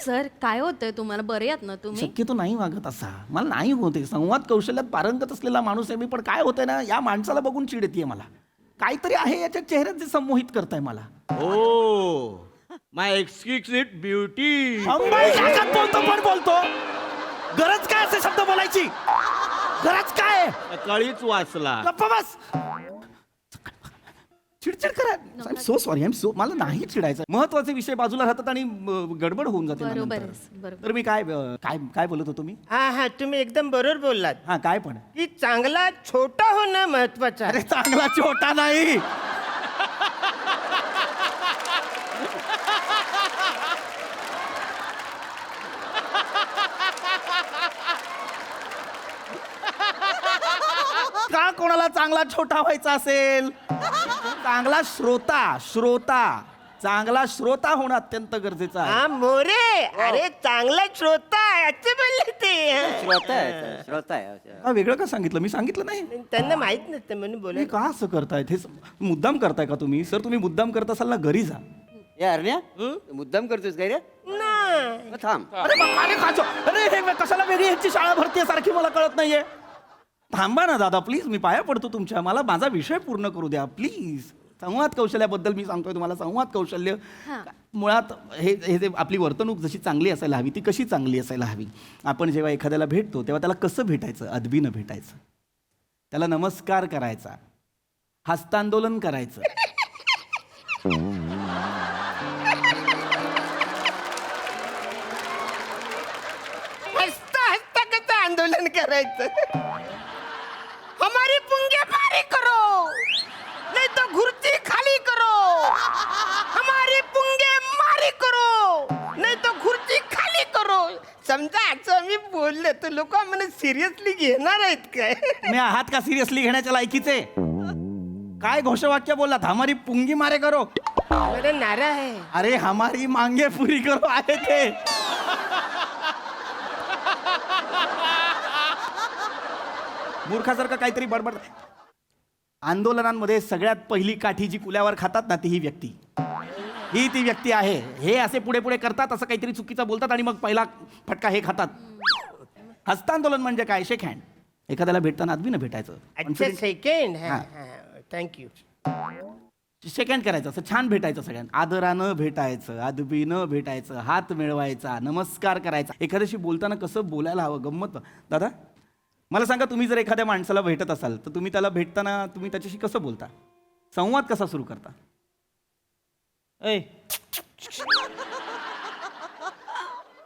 सर काय होतंय तुम्हाला? बरे आहात ना तुम्ही? शक्यतो नाही वागत असा, मला नाही होते. संवाद कौशल्यात पारंगत असलेला माणूस आहे मी, पण काय होतंय ना, या माणसाला बघून चिड येते मला. काहीतरी आहे याच्या चेहऱ्यात जे संमोहित करताय मला. Oh my exquisite beauty. बोलतो पण बोलतो. गरज काय असे शब्द बोलायची? गरज काय? सकाळीच वाचला. गप्पा बस. चिडचिड करा. आय एम सो सॉरी, मला नाही चिडायचं. महत्वाचे विषय बाजूला राहतात आणि गडबड होऊन जाते नंतर. तर मी काय काय काय बोलत होतो मी? हा तुम्ही एकदम बरोबर बोललात. हा काय पण की चांगला छोटा होणं महत्वाचं आहे. अरे चांगला छोटा नाही. का कोणाला चांगला छोटा व्हायचा असेल? चांगला श्रोता चांगला श्रोता होणं अत्यंत गरजेचं आहे. हा मोरे अरे चांगला श्रोता आहे असं बोलले ते श्रोता आहे हा, वेगळं का सांगितलं? मी सांगितलं नाही. त्यांना माहित नसतं म्हणून हे बोला का असं करतायत? हे मुद्दाम करताय का तुम्ही? सर तुम्ही मुद्दाम करत असाल ना, घरी जा. ए अरण्या मुद्दाम करतोस काय रे नाही मग थांब अरे अरे खाचो, अरे हे कशाला वेगळी ह्याची शाळा भरते सारखी, मला कळत नाहीये. थांबा ना दादा प्लीज, मी पाया पडतो तुमच्या. मला माझा विषय पूर्ण करू द्या प्लीज. संवाद कौशल्याबद्दल मी सांगतोय तुम्हाला. संवाद कौशल्य मुळात हे जे आपली वर्तणूक जशी चांगली असायला हवी ती कशी चांगली असायला हवी. आपण जेव्हा एखाद्याला भेटतो तेव्हा त्याला कसं भेटायचं? अदबीनं भेटायचं, त्याला नमस्कार करायचा, हस्तांदोलन करायचं. हसता हसता कसं आंदोलन करायचं? हमारी पुंगे भारी करो नहीं तो घुर्ती खाली करो. हमारी पुंगे मारी करो नहीं तो घुर्ती खाली करो. समजा असं मी बोलले तर लोक मला सिरियसली घेणार आहेत काय? तुम्ही आहात का सिरियसली घेण्याच्या लायकीचे? काय घोषवाक्य बोललात? हमारी पुंगी मारे करो. मला नारा आहे. अरे हमारी मांगे पुरी करो आहे ते. मूर्खासारखं काहीतरी बडबड. आंदोलनांमध्ये सगळ्यात पहिली काठी जी कुल्यावर खातात ना, ती ही व्यक्ती, ही ती व्यक्ती आहे. हे असे पुढे पुढे करतात, असं काहीतरी चुकीचं बोलतात आणि मग पहिला फटका हे खातात. हस्तांदोलन म्हणजे काय? शेक हँड. एखाद्याला भेटताना अदबीनं भेटायचं. अच्छा सेकंड थँक्यू. सेकंड करायचं, असं छान भेटायचं, सगळ्यांना आदरानं भेटायचं, अदबीनं भेटायचं, हात मिळवायचा, नमस्कार करायचा. एखाद्याशी बोलताना कसं बोलायला हवं? गंमत. दादा मला सांगा, तुम्ही जर एखाद्या माणसाला भेटत असाल तर तुम्ही त्याला भेटताना तुम्ही त्याच्याशी कसं बोलता? संवाद कसा सुरू करता? ऐ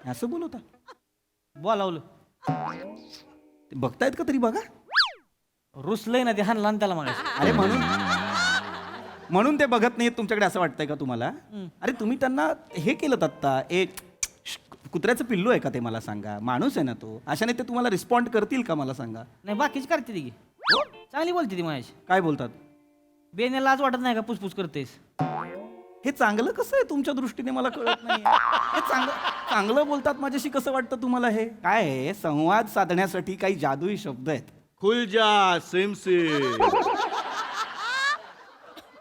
असं बोलवता? बोलावलं ते बघतायत का तरी बघा. रुसलंय ना ते, हाणला ना त्याला मग. अरे म्हणून ते बघत नाहीत तुमच्याकडे, असं वाटतंय का तुम्हाला? अरे तुम्ही त्यांना हे केलं आत्ता, एक कुत्र्याचं पिल्लू आहे का ते? मला सांगा. माणूस आहे ना तो. अशाने ते तुम्हाला रिस्पॉन्ड करतील का? मला सांगा. नाही बाकीची करते ती चांगली बोलते ती माझ्याशी. काय बोलतात? बेने लाज वाटत नाही का पुसपुस करतेस? हे चांगलं कसं आहे तुमच्या दृष्टीने? मला कळत नाही. हे चांगलं बोलतात माझ्याशी कसं वाटतं तुम्हाला? हे काय आहे? संवाद साधण्यासाठी काही जादुई शब्द आहेत. खुलजा सिमसिम.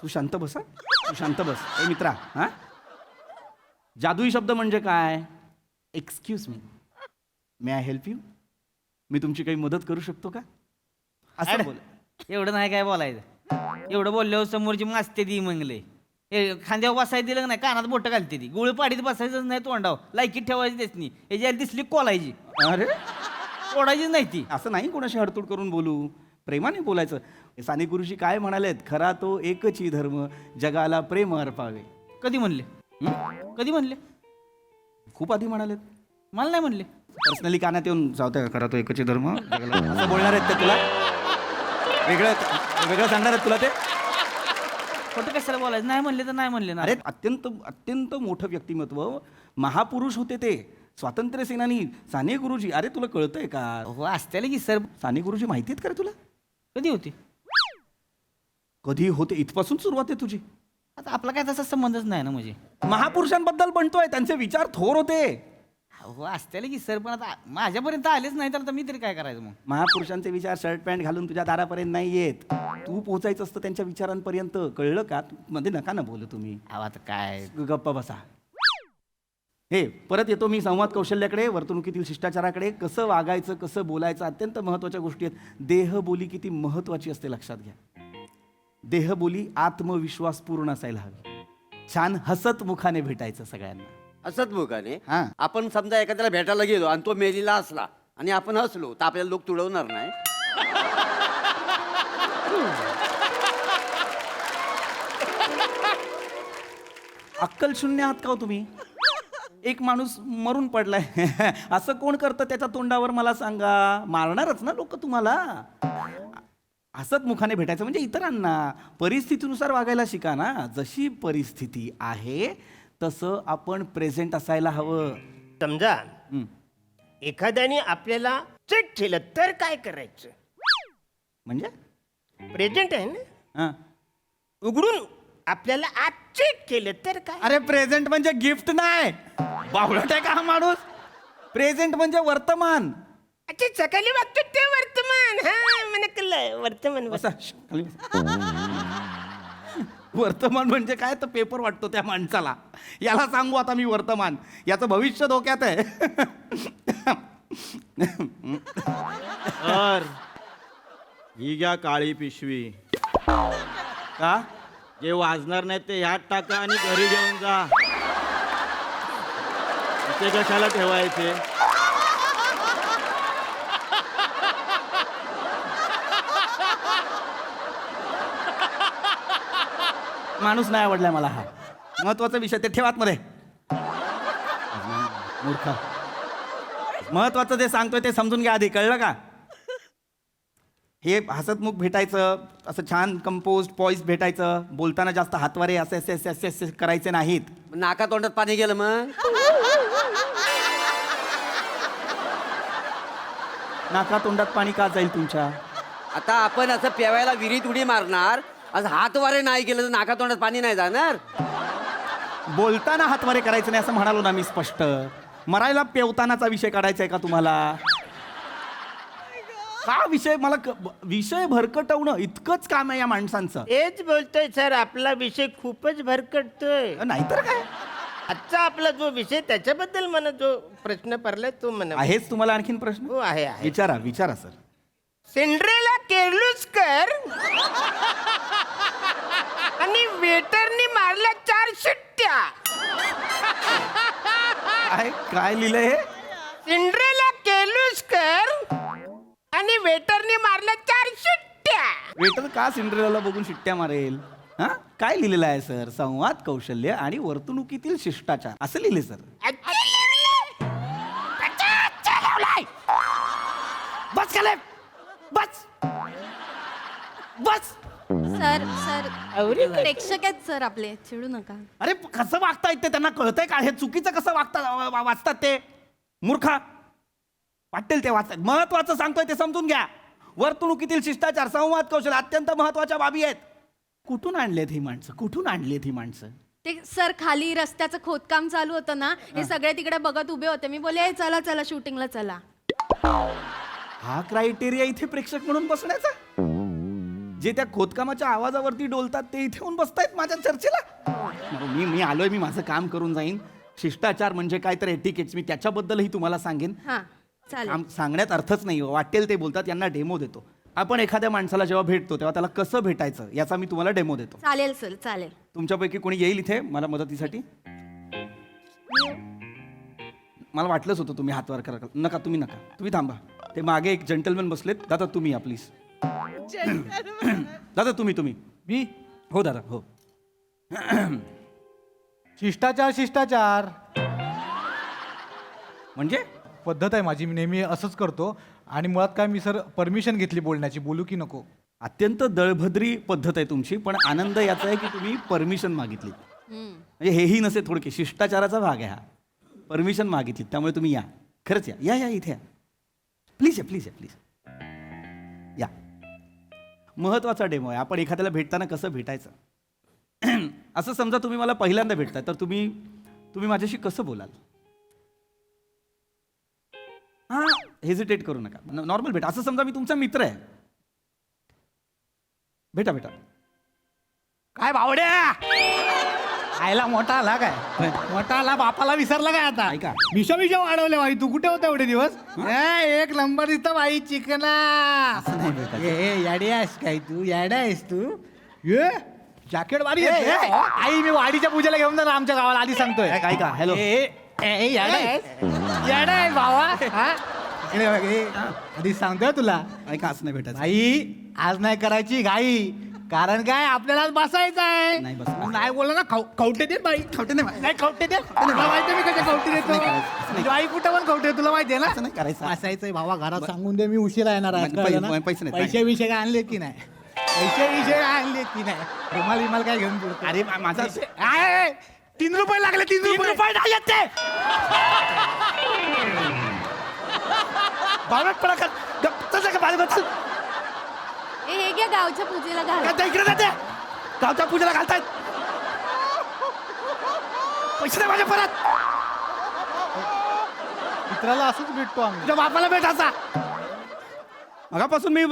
तू शांत बस. तू शांत बस. ए मित्रा, हा जादुई शब्द म्हणजे काय? Excuse me, may I help you? मी तुमची काही मदत करू शकतो का? असं बोल. एवढं नाही काय बोलायचं. एवढं बोलल्यावर समोरची मासते ती मंगले. हे खांद्यावर बसायला दिलं नाही, कानात बोटं घालते ती. गुळ पाडीत बसायचं नाही, तोंडाव लायकीत ठेवायची तेच नाही. याची दिसली कोलायची. अरे ओढायचीच नाही ती. असं नाही कोणाशी हडतूड करून बोलू, प्रेमाने बोलायचं. साने गुरुजी काय म्हणालेत? खरा तो एकची धर्म, जगाला प्रेम अर्पावे. कधी म्हणले? कधी म्हणले? खूप आधी म्हणालेत. मला नाही म्हणले. पर्सनली कानात येऊन जाऊ करा तो एकच धर्म जगाला, असं बोलणार आहेत ते तुला? वेगळं सांगणार आहेत तुला ते? खोटं कशाला बोलायचं? नाही म्हणले तर नाही म्हणले ना. अरे अत्यंत मोठं व्यक्तिमत्व, महापुरुष होते ते, स्वातंत्र्य सेनानी साने गुरुजी. अरे तुला कळतंय का? हो असत्याला की सर. साने गुरुजी माहिती आहेत का रे तुला? कधी होते? कधी होते? इथपासून सुरुवात आहे तुझी. आता आपला काय तसा संबंधच नाही ना. म्हणजे महापुरुषांबद्दल म्हणतोय, त्यांचे विचार थोर होते. हो असत्याला की सर, पण आता माझ्यापर्यंत आलेच नाही तर मी तरी काय करायचं मग? महापुरुषांचे विचार शर्ट पॅन्ट घालून तुझ्या दारापर्यंत नाही येत. तू पोहोचायचं असतं त्यांच्या विचारांपर्यंत. कळलं का? मध्ये नका ना बोलू तुम्ही. आता काय गप्पा बसा. हे परत येतो मी संवाद कौशल्याकडे, वर्तणुकीतील शिष्टाचाराकडे. कसं वागायचं, कसं बोलायचं, अत्यंत महत्त्वाच्या गोष्टी आहेत. देहबोली किती महत्त्वाची असते लक्षात घ्या. देहबोली आत्मविश्वासपूर्ण असायला हवी. छान हसत मुखाने भेटायचं सगळ्यांना. असत मुखाने. हां. आपण समजा एखाद्याला भेटायला गेलो आणि तो मेलीला असला आणि आपण हसलो तर आपल्याला लोक तुडवणार नाही. अक्कल शून्य आहात का हो तुम्ही? एक माणूस मरून पडलाय असं कोण करतं त्याच्या तोंडावर? मला सांगा. मारणारच ना लोक तुम्हाला. हसत मुखाने भेटायचं म्हणजे इतरांना परिस्थितीनुसार वागायला शिका ना. जशी परिस्थिती आहे तसं आपण प्रेझेंट असायला हवं. समजा एखाद्याने आपल्याला चेट केलं तर काय करायचं? म्हणजे प्रेझेंट आहे ना. हां, उघडून आपल्याला आत चेक केलं तर काय? अरे प्रेझेंट म्हणजे गिफ्ट नाही, बावळट आहे का हा माणूस? प्रेझेंट म्हणजे वर्तमान. अच्छा, सकाळी वागतो ते वर्तमान. हा, मला कळलं वर्तमान. बसा, खाली बसा. वर्तमान म्हणजे काय तर पेपर वाटतो त्या माणसाला. याला सांगू आता मी वर्तमान, याचं भविष्य धोक्यात आहे. तर ही घ्या काळी पिशवी. का? जे वाजणार नाही ते ह्यात टाका आणि घरी घेऊन जा. ते कशाला ठेवायचे? माणूस नाही आवडलाय मला हा. महत्वाचा विषय ते ठेवात मध्ये. मूर्ख. महत्वाचं जे सांगतोय ते समजून घ्या आधी, कळलं का? हे हसतमुख भेटायचं, असं छान कंपोस्ट पॉइस भेटायचं, बोलताना जास्त हातवारे असे असे असे असे असे करायचे नाहीत. नाका तोंडात पाणी गेलं मग. नाका तोंडात पाणी का जाईल तुमच्या? आता आपण असं प्यावायला विहिरीत उडी मारणार, असं हात वारे नाही केलं तर नाका तोंडात पाणी नाही जाणार. बोलताना हातवारे करायचे नाही असं म्हणालो ना मी स्पष्ट. मरायला पेवतानाचा विषय काढायचा आहे का तुम्हाला? का विषय मला विषय भरकटवणं इतकंच काम आहे या माणसांचं. तेच बोलतोय सर, आपला विषय खूपच भरकटतोय. नाहीतर काय. आजचा आपला जो विषय त्याच्याबद्दल मला जो प्रश्न पडलाय तो म्हणा. आहेच तुम्हाला आणखीन प्रश्न? हो आहे. विचारा विचारा सर. सिंड्रेला केर्लुस्कर आणि वेटरनी मारल्या 4 शिट्ट्या. काय लिहिलंय हे? सिंड्रेला केर्लुस्कर आणि वेटरनी मारल्या 4 शिट्ट्या. वेटर का सिंड्रेलाला बघून शिट्ट्या मारेल? हा, काय लिहिलेलं आहे सर? संवाद कौशल्य आणि वर्तणुकीतील शिष्टाचार असं लिहिले सर. बस खाले बस बस. सर सर प्रेक्षक आहेत सर आपले, चिडू नका. अरे कसं वागतायत ते त्यांना कळतंय का? हे चुकीचं कसं वाचतात ते? मूर्खा वाटेल ते वाचतात. महत्वाचं सांगतोय ते समजून घ्या. वर्तणुकीतील शिष्टाचार, संवाद कौशल्य अत्यंत महत्वाच्या बाबी आहेत. कुठून आणलेत ही माणसं? कुठून आणलेत ही माणसं? ते सर खाली रस्त्याचं खोदकाम चालू होतं ना, हे सगळे तिकडे बघत उभे होते. मी बोलले चला चला शूटिंगला चला. हा क्रायटेरिया इथे प्रेक्षक म्हणून बसण्याचा? जे त्या खोदकामाच्या आवाजावरती डोलतात ते इथे येऊन बसतायत माझ्या चर्चेला? मी आलोय, मी माझं काम करून जाईन. शिष्टाचार म्हणजे काय तर एटिकेट्स, मी त्याच्याबद्दलही तुम्हाला सांगेन. हा चालेल. सांगण्यात अर्थच नाही. वाटेल ते बोलतात, यांना डेमो देतो. आपण एखाद्या माणसाला जेव्हा भेटतो तेव्हा त्याला कसं भेटायचं याचा मी तुम्हाला डेमो देतो. चालेल सर चालेल. तुमच्यापैकी कोणी येईल इथे मला मदतीसाठी? मला वाटलंच होतं तुम्ही हातवार करा. नका, तुम्ही नका, तुम्ही थांबा. ते मागे एक जेंटलमॅन बसलेत. दादा तुम्ही या प्लीज. दादा तुम्ही मी हो दादा हो. शिष्टाचार शिष्टाचार म्हणजे पद्धत आहे माझी, मी नेहमी असंच करतो. आणि मुळात काय मी सर परमिशन घेतली बोलण्याची, बोलू की नको? अत्यंत दळभद्री पद्धत आहे तुमची, पण आनंद याचा आहे की तुम्ही परमिशन मागितली. म्हणजे हेही नसे थोडके शिष्टाचाराचा भाग आहे हा. परमिशन मागितली त्यामुळे तुम्ही या. खरंच या या या इथे या प्लीज. या प्लीज या प्लीज या. महत्वाचा डेमो आहे. आपण एखाद्याला भेटताना कसं भेटायचं. असं समजा तुम्ही मला पहिल्यांदा भेटताय तर तुम्ही माझ्याशी कसं बोलाल? हा, हेजिटेट करू नका, नॉर्मल भेटा. असं समजा मी तुमचा मित्र आहे. भेटा. काय भावड्या आयला मोठा आला काय? मोठा आला, बापाला विसरला काय आता? ऐका. मिशा वाढवले भाई. तू कुठे होता एवढे दिवस? एक नंबर दिसतं भाई चिकना. असं नाही भेटायचं. याडी आहेस काय तू? याडा आहेस तू? ये जॅकेट वारी आई, मी वाडीच्या पूजेला घेऊन जाणार आमच्या गावाला, आधी सांगतोय. ऐका हॅलो. याडा आहे भावा. आधी सांगतोय तुला. ऐका, असं नाही भेटायचं. आई आज नाही करायची घाई, कारण काय आपल्याला बसायचं आहे. नाही बसणार. नाही बोला ना, खवटे दे बाई. खवटे नाही. नाही खवटे दे. तुला माहिती आहे मी कशा खवटे देतो. तुझी आई कुठं पण खवटे, तुला माहिती आहे ना? असं नाही करायचं. बसायचंय भावा, घरात सांगून दे मी उशिरा येणार आहे. पैसे नाही. पैसे विषय काय आणले की नाही? पैसे विषय काय आणले की नाही? रुमाल काय घेऊन पुढे? अरे माझा 3 रुपये लागले. 3 रुपये नाही येत ते. बावळट पडा का? गप्प का बाजूला चल. हे घ्या गावच्या पूजेला घाला. काय इकडे जाते? गावच्या पूजेला घालतायत. पैसे दे माझ्या परत. मित्राला असंच भेटतो आम्ही. तुझ्या बापाला भेट असा. मगापासून मी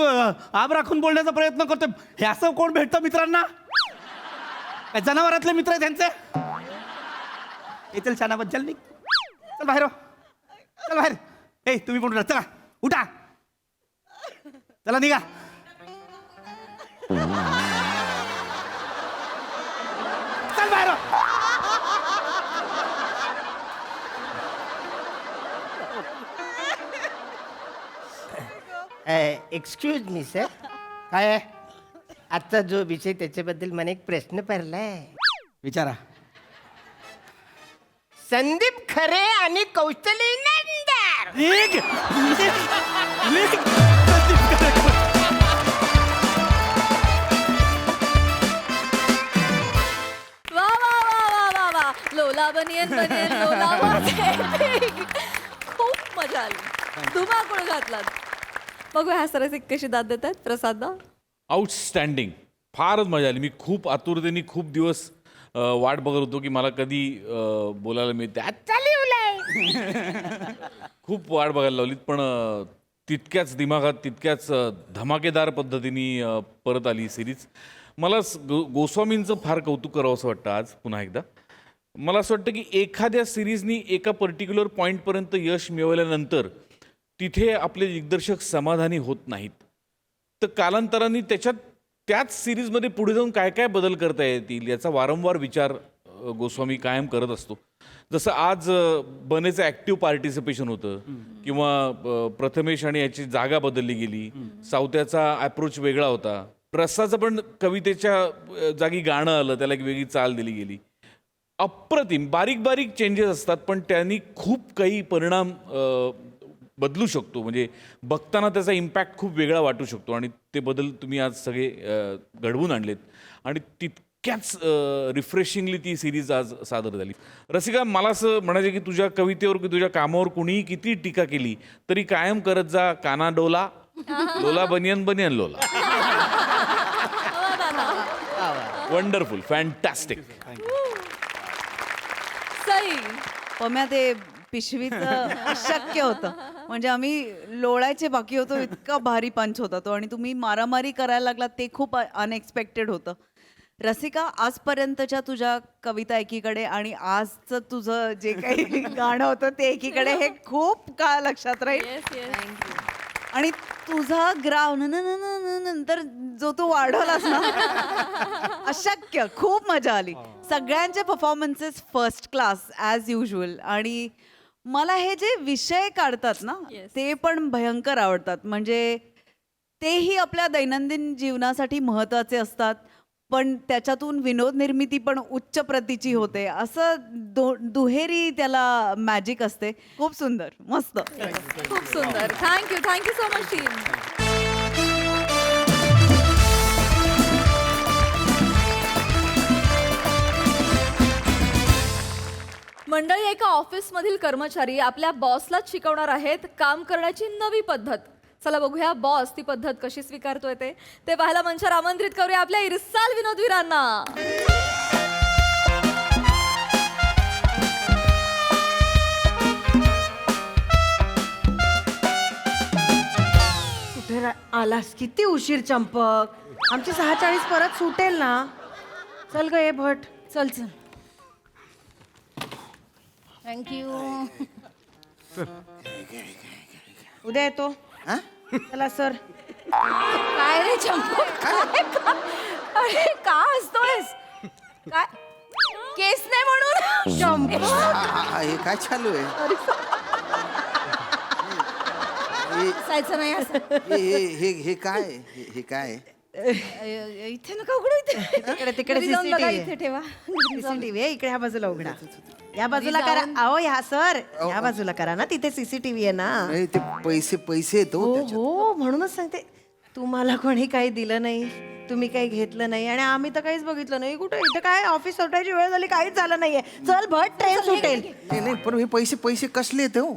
आब राखून बोलण्याचा प्रयत्न करतोय. हे असं कोण भेटतं मित्रांना? काय जनावरातले मित्र आहे त्यांचे? येतील शानाबत चल निघ. चल बाहेर हो. चल बाहेर. ए तुम्ही पण उठा. चला उठा. चला निघा. चल बाहेर हो. Excuse me sir. काय आहे आजचा जो विषय त्याच्याबद्दल मला एक प्रश्न पडलाय. विचारा. संदीप खरे आणि कौशली नंदर. निघ. निघ. वा वा वा वा वा वा लोला बनियन बनियन लोला बनियन. खूप मजा आली. धुमाकूळ घातलात. बघू ह्या सरस कशी दाद देत आहेत प्रसाद. आउटस्टँडिंग. फारच मजा आली. मी खूप आतुरतेने खूप दिवस वाट बघत होतो की मला कधी बोलायला मिळते. खूप वाट बघायला लावलीत पण तितक्याच दिमागात तितक्याच धमाकेदार पद्धतीने परत आली सिरीज. मला गोस्वामींचं फार कौतुक करावं असं वाटतं आज पुन्हा एकदा. मला असं वाटतं की एखाद्या सिरीजनी एका पर्टिक्युलर पॉईंटपर्यंत यश मिळवल्यानंतर तिथे आपले दिग्दर्शक समाधानी होत नाहीत. तर कालांतराने त्याच सिरीजमध्ये पुढे जाऊन काय काय बदल करता येतील याचा वारंवार विचार गोस्वामी कायम करत असतो. जसं आज बनेचं ॲक्टिव्ह पार्टिसिपेशन होतं किंवा प्रथमेश आणि याची जागा बदलली गेली. सावत्याचा ॲप्रोच वेगळा होता. प्रसाचं पण कवितेच्या जागी गाणं आलं, त्याला एक वेगळी चाल दिली गेली. अप्रतिम बारीक बारीक चेंजेस असतात पण त्यांनी खूप काही परिणाम बदलू शकतो. म्हणजे बघताना त्याचा इम्पॅक्ट खूप वेगळा वाटू शकतो आणि ते बदल तुम्ही आज सगळे घडवून आणलेत आणि तितक्याच रिफ्रेशिंगली ती सिरीज आज सादर झाली. रसिका, मला असं म्हणायचं की तुझ्या कवितेवर की तुझ्या कामावर कुणीही किती टीका केली तरी कायम करत जा काना डोला लोला बनियन बनियन लोला. वंडरफुल. फॅन्टॅस्टिक. सई. पम्या ते पिशवीचं अशक्य होतं. म्हणजे आम्ही लोळायचे बाकी होतो. इतका भारी पंच होता तो आणि तुम्ही मारामारी करायला लागला ते खूप अनएक्सपेक्टेड होतं. रसिका, आजपर्यंतच्या तुझ्या कविता एकीकडे आणि आजचं तुझं जे काही गाणं होतं ते एकीकडे, हे खूप काळ लक्षात राहील. आणि तुझा ग्राव नंतर जो तू वाढवलास ना, अशक्य. खूप मजा आली. सगळ्यांचे performances first class as usual. आणि मला हे जे विषय काढतात ना ते पण भयंकर आवडतात. म्हणजे तेही आपल्या दैनंदिन जीवनासाठी महत्त्वाचे असतात पण त्याच्यातून विनोद निर्मिती पण उच्च प्रतीची होते. असं दुहेरी त्याला मॅजिक असते. खूप सुंदर. मस्त. खूप सुंदर. Thank you so much team. मंडळी, एका ऑफिसमधील कर्मचारी आपल्या बॉसला शिकवणार आहेत काम करण्याची नवी पद्धत. चला बघूया बॉस ती पद्धत कशी स्वीकारतोय ते पाहायला मंचावर आमंत्रित करूया आपल्या इरसाल विनोदवीरांना. कुठे आलास? किती उशीर चंपक. आमची 6:40 परत सुटेल ना. चल ग ये भट. चल चल. थँक्यू. उद्या येतो. चला सर. काय रे चंपक? अरे का हसतोयस? काय केस नाही म्हणून? चंपक हे काय चालू आहे? हसायचं नाही असं. हे काय हे काय? इथे नका उघडू. इथे तिकडे इथे ठेवा. सीसीटीव्ही आहे इकडे. ह्या बाजूला उघडा. या बाजूला करा. अहो ह्या सर ह्या बाजूला करा ना. तिथे सीसीटीव्ही आहे ना. ते पैसे येतो. हो म्हणूनच सांगते. तुम्हाला कोणी काही दिलं नाही, तुम्ही काही घेतलं नाही आणि आम्ही तर काहीच बघितलं नाही. कुठं इथे काय ऑफिस सुटायची वेळ झाली, काहीच झालं नाहीये. चल भट ट्रेन सुटेल. नाही पण हे पैसे कसले येते हो?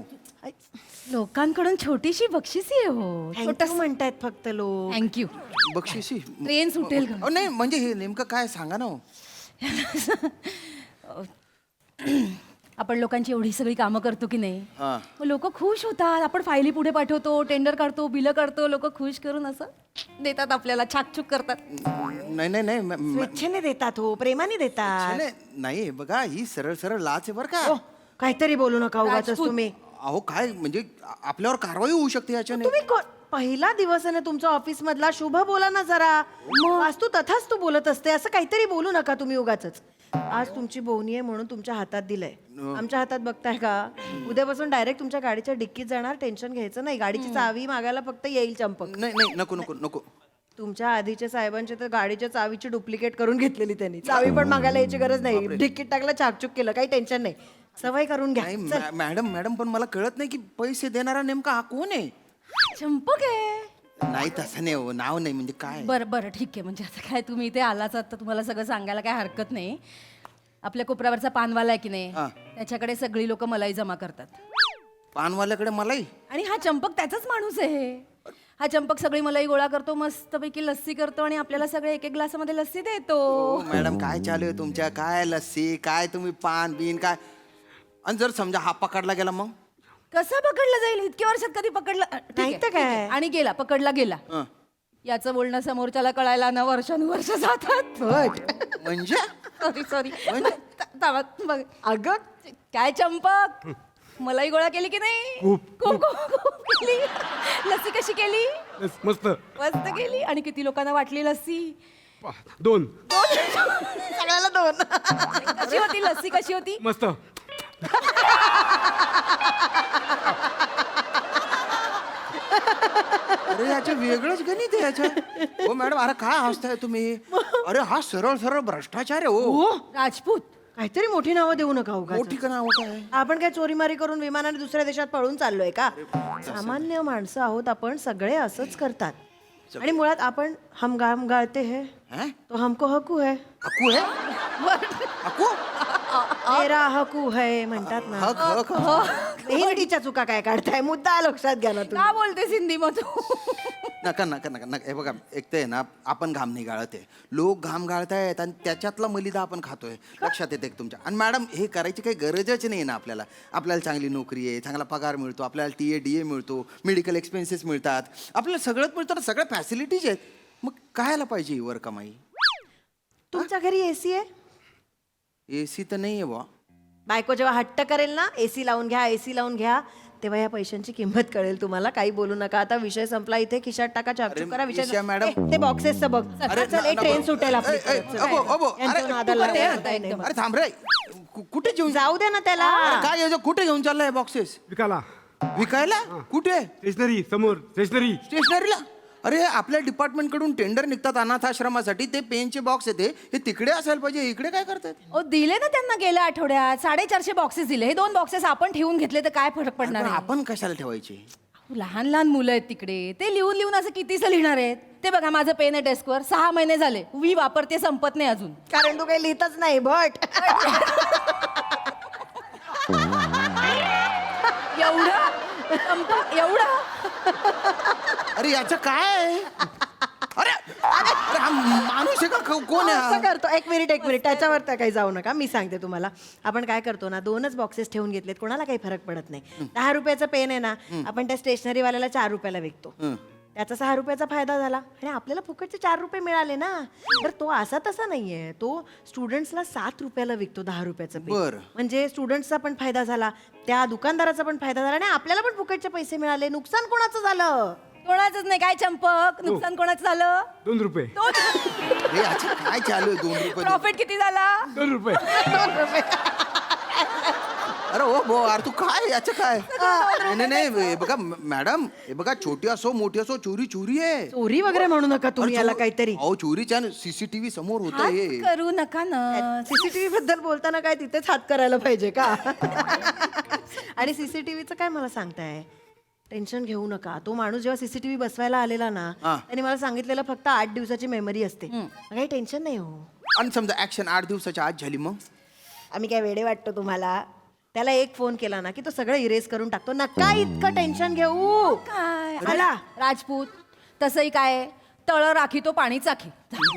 लोकांकडून छोटीशी बक्षिसी आहे हो. छोटस म्हणतायत फक्त लोक. थँक्यू. बक्षिसी ट्रेन सुटेल का? नाही म्हणजे हे नेमकं काय सांगा ना हो. आपण लोकांची एवढी सगळी कामं करतो की नाही, हा. मग लोक खुश होतात. आपण फायली पुढे पाठवतो, टेंडर काढतो, बिलं काढतो, लोक खुश करून असं देतात आपल्याला, छाकछूक करतात. नाही नाही नाही स्वेच्छेने देतात हो, प्रेमाने देतात. नाही बघा ही सरळ सरळ लाच आहे बरं का. काहीतरी बोलू नका उगाच तुम्ही. अहो काय म्हणजे आपल्यावर कारवाई होऊ शकते याच्याने. तुम्ही पहिला दिवस आहे ना तुमचा ऑफिस मधला, शुभ बोला ना जरा. वास्तू तथाच तू बोलत असते, असं काहीतरी बोलू नका तुम्ही उगाच. आज तुमची बोवणी आहे म्हणून तुमच्या हातात दिलंय, आमच्या हातात बघताय का? उद्यापासून डायरेक्ट तुमच्या गाडीच्या डिक्कीत जाणार, टेन्शन घ्यायचं नाही. गाडीची चावी मागायला फक्त येईल चंपक. नाही नाही नको नको नको. तुमच्या आधीच्या साहेबांच्या तर गाडीच्या चावीची डुप्लिकेट करून घेतलेली त्यांनी. चावी पण मागायला यायची गरज नाही, डिक्कीत टाकलं, चाकचूक केलं, काही टेन्शन नाही. सवय करून घ्या. नाही मॅडम पण मला कळत नाही की पैसे देणारा नेमका हा कोण आहे. चंपक आहे. नाही तसं नाही हो, नाव नाही म्हणजे काय. बरं बरं ठीक आहे. म्हणजे आता काय तुम्ही इथे आलाच तर तुम्हाला सगळं सांगायला काय हरकत नाही. आपल्या कोपऱ्यावरचा पानवाला आहे की नाही, त्याच्याकडे सगळी लोक मलाई जमा करतात. पानवाल्याकडे मलाई? आणि हा चंपक त्याचाच माणूस आहे. हा चंपक सगळी मलाई गोळा करतो, मस्तपैकी लस्सी करतो आणि आपल्याला सगळे एक एक ग्लासामध्ये लस्सी देतो. मॅडम काय चालू आहे तुमच्या, काय लस्सी, काय तुम्ही पान बिन काय. आणि जर समजा हा पकडला गेला मग कसा पकडला जाईल? इतक्या वर्षात कधी पकडला नाही तर काय. आणि गेला, पकडला गेला. याचं बोलणं समोरच्याला कळायला ना वर्षानुवर्ष जातात. म्हणजे सॉरी बघ अगं काय चंपक, मलाई गोळा केली की नाही? खूप केली. लस्सी कशी केली? मस्त मस्त केली. आणि किती लोकांना वाटली लस्सी? 2 सगळ्याला 2. कशी होती लस्सी, कशी होती? मस्त. अरे याचं वेगळंच गणित आहे याच्या. हो मॅडम अरे काय हसताय तुम्ही. अरे हा सरळ सरळ भ्रष्टाचार आहे हो. राजपूत काहीतरी मोठी नावं देऊ नका उगाच. मोठी का नाव काय. आपण काय चोरीमारी करून विमानाने दुसऱ्या देशात पळून चाललोय का? सामान्य माणसं आहोत आपण, सगळे असंच करतात. आणि मुळात आपण हम गाम गाळते है तो हमको हकू है. हकू है? हकू? मेरा हकू है म्हणतात ना. हक हक हक. हिंदीच्या चुका काय काढताय, मुद्दा लक्षात घ्या ना का तुम्ही. बोलतेस हिंदी मधून? नका नका नका नका. हे बघा एक तर आहे ना आपण घाम नाही गाळत आहे, लोक घाम गाळतायत आणि त्याच्यातला मलिदा आपण खातोय. लक्षात येते तुमच्या. आणि मॅडम हे करायची काही गरजच नाही ना आपल्याला. आपल्याला चांगली नोकरी आहे, चांगला पगार मिळतो, आपल्याला TA DA मिळतो, मेडिकल एक्सपेन्सेस मिळतात, आपल्याला सगळंच मिळतं, सगळ्या फॅसिलिटीज आहेत. मग कायला पाहिजे ही वर कमाई. तुमच्या घरी एसी आहे? AC तर नाही आहे बा. बायको जेव्हा हट्ट करेल ना एसी लावून घ्या, एसी लावून घ्या, तेव्हा या पैशांची किंमत कळेल तुम्हाला. काही बोलू नका. आता विषय संपला इथे. खिशात टाका, चाकचूक करा. विषय मॅडम. ते बॉक्सेसचं बघ. चल ट्रेन सुटेल आपली. अरे थांब रे, कुठे घेऊन जाऊ दे ना त्याला. काय याचं कुठे घेऊन चाललंय बॉक्सेस? विकाला विकायला? कुठे? स्टेशनरी समोर. स्टेशनरीला? अरे आपल्या डिपार्टमेंट कडून टेंडर निघतात अनाथाश्रमासाठी, ते पेनचे बॉक्स येते, हे तिकडे असायला पाहिजे, इकडे काय करतात? ओ दिले ना त्यांना गेल्या आठवड्यात 450 बॉक्सेस दिले. हे 2 बॉक्सेस आपण ठेवून घेतले तर काय फरक पडणार पण आहे? आपण कशाला ठेवायचे? लहान लहान मुलं आहेत तिकडे, ते लिहून लिहून असं कितीसं लिहिणार आहेत? ते बघा माझं पेन आहे डेस्कवर, 6 महिने झाले, मी वापरते, संपत नाही अजून. कारण तू काही लिहितच नाही बट. एवढं अरे याचं काय? अरे अरे हा माणूस आहे का कोण आहे? असं करतो. एक मिनिट त्याच्यावर तर काही जाऊ नका. मी सांगते तुम्हाला. आपण काय करतो ना, 2च बॉक्सेस ठेवून घेतलेत, कोणाला काही फरक पडत नाही. 10 रुपयाचा पेन आहे ना, आपण त्या स्टेशनरी वाल्याला 4 रुपयाला विकतो. त्याचा 6 रुपयाचा फायदा झाला आणि आपल्याला फुकटचे 4 रुपये मिळाले ना. तर तो असा तसा नाहीये, तो स्टुडंट्सला 7 रुपयाला विकतो 10 रुपयाचा पेन. म्हणजे स्टुडंट्सचा पण फायदा झाला, त्या दुकानदाराचा पण फायदा झाला आणि आपल्याला पण फुकटचे पैसे मिळाले. नुकसान कोणाचं झालं? कोणाचंच नाही. काय चंपक, नुकसान कोणाचं झालं? 2 रुपये. अरे याचं काय चालू आहे? 2 रुपये. प्रॉफिट किती झाला? 2 रुपये. अरे ओ बो अरे तू काय याचं काय? नाही नाही बघा मॅडम, हे बघा छोटी असो मोठी असो, चोरी चोरी आहे. चोरी वगैरे म्हणू नका तुम्ही याला काहीतरी. अहो चोरीच्या CCTV समोर होतं हे. करू नका ना. CCTV बद्दल बोलताना काय तिथेच हात करायला पाहिजे का? आणि CCTVचं काय मला सांगताय? टेन्शन घेऊ नका. तो माणूस जेव्हा CCTV बसवायला आलेला ना, त्याने मला सांगितलेलं फक्त 8 दिवसाची मेमरी असते. काही टेन्शन नाही हो. आणि समजा ऍक्शन 8 दिवसाच्या आत झाली मग? आम्ही काय वेडे वाटतो तुम्हाला? त्याला एक फोन केला ना की तो सगळं इरेज करून टाकतो. नका इतकं टेन्शन घेऊ. काय आला राजपूत, तसंही काय तळ राखी तो पाणी चाखी.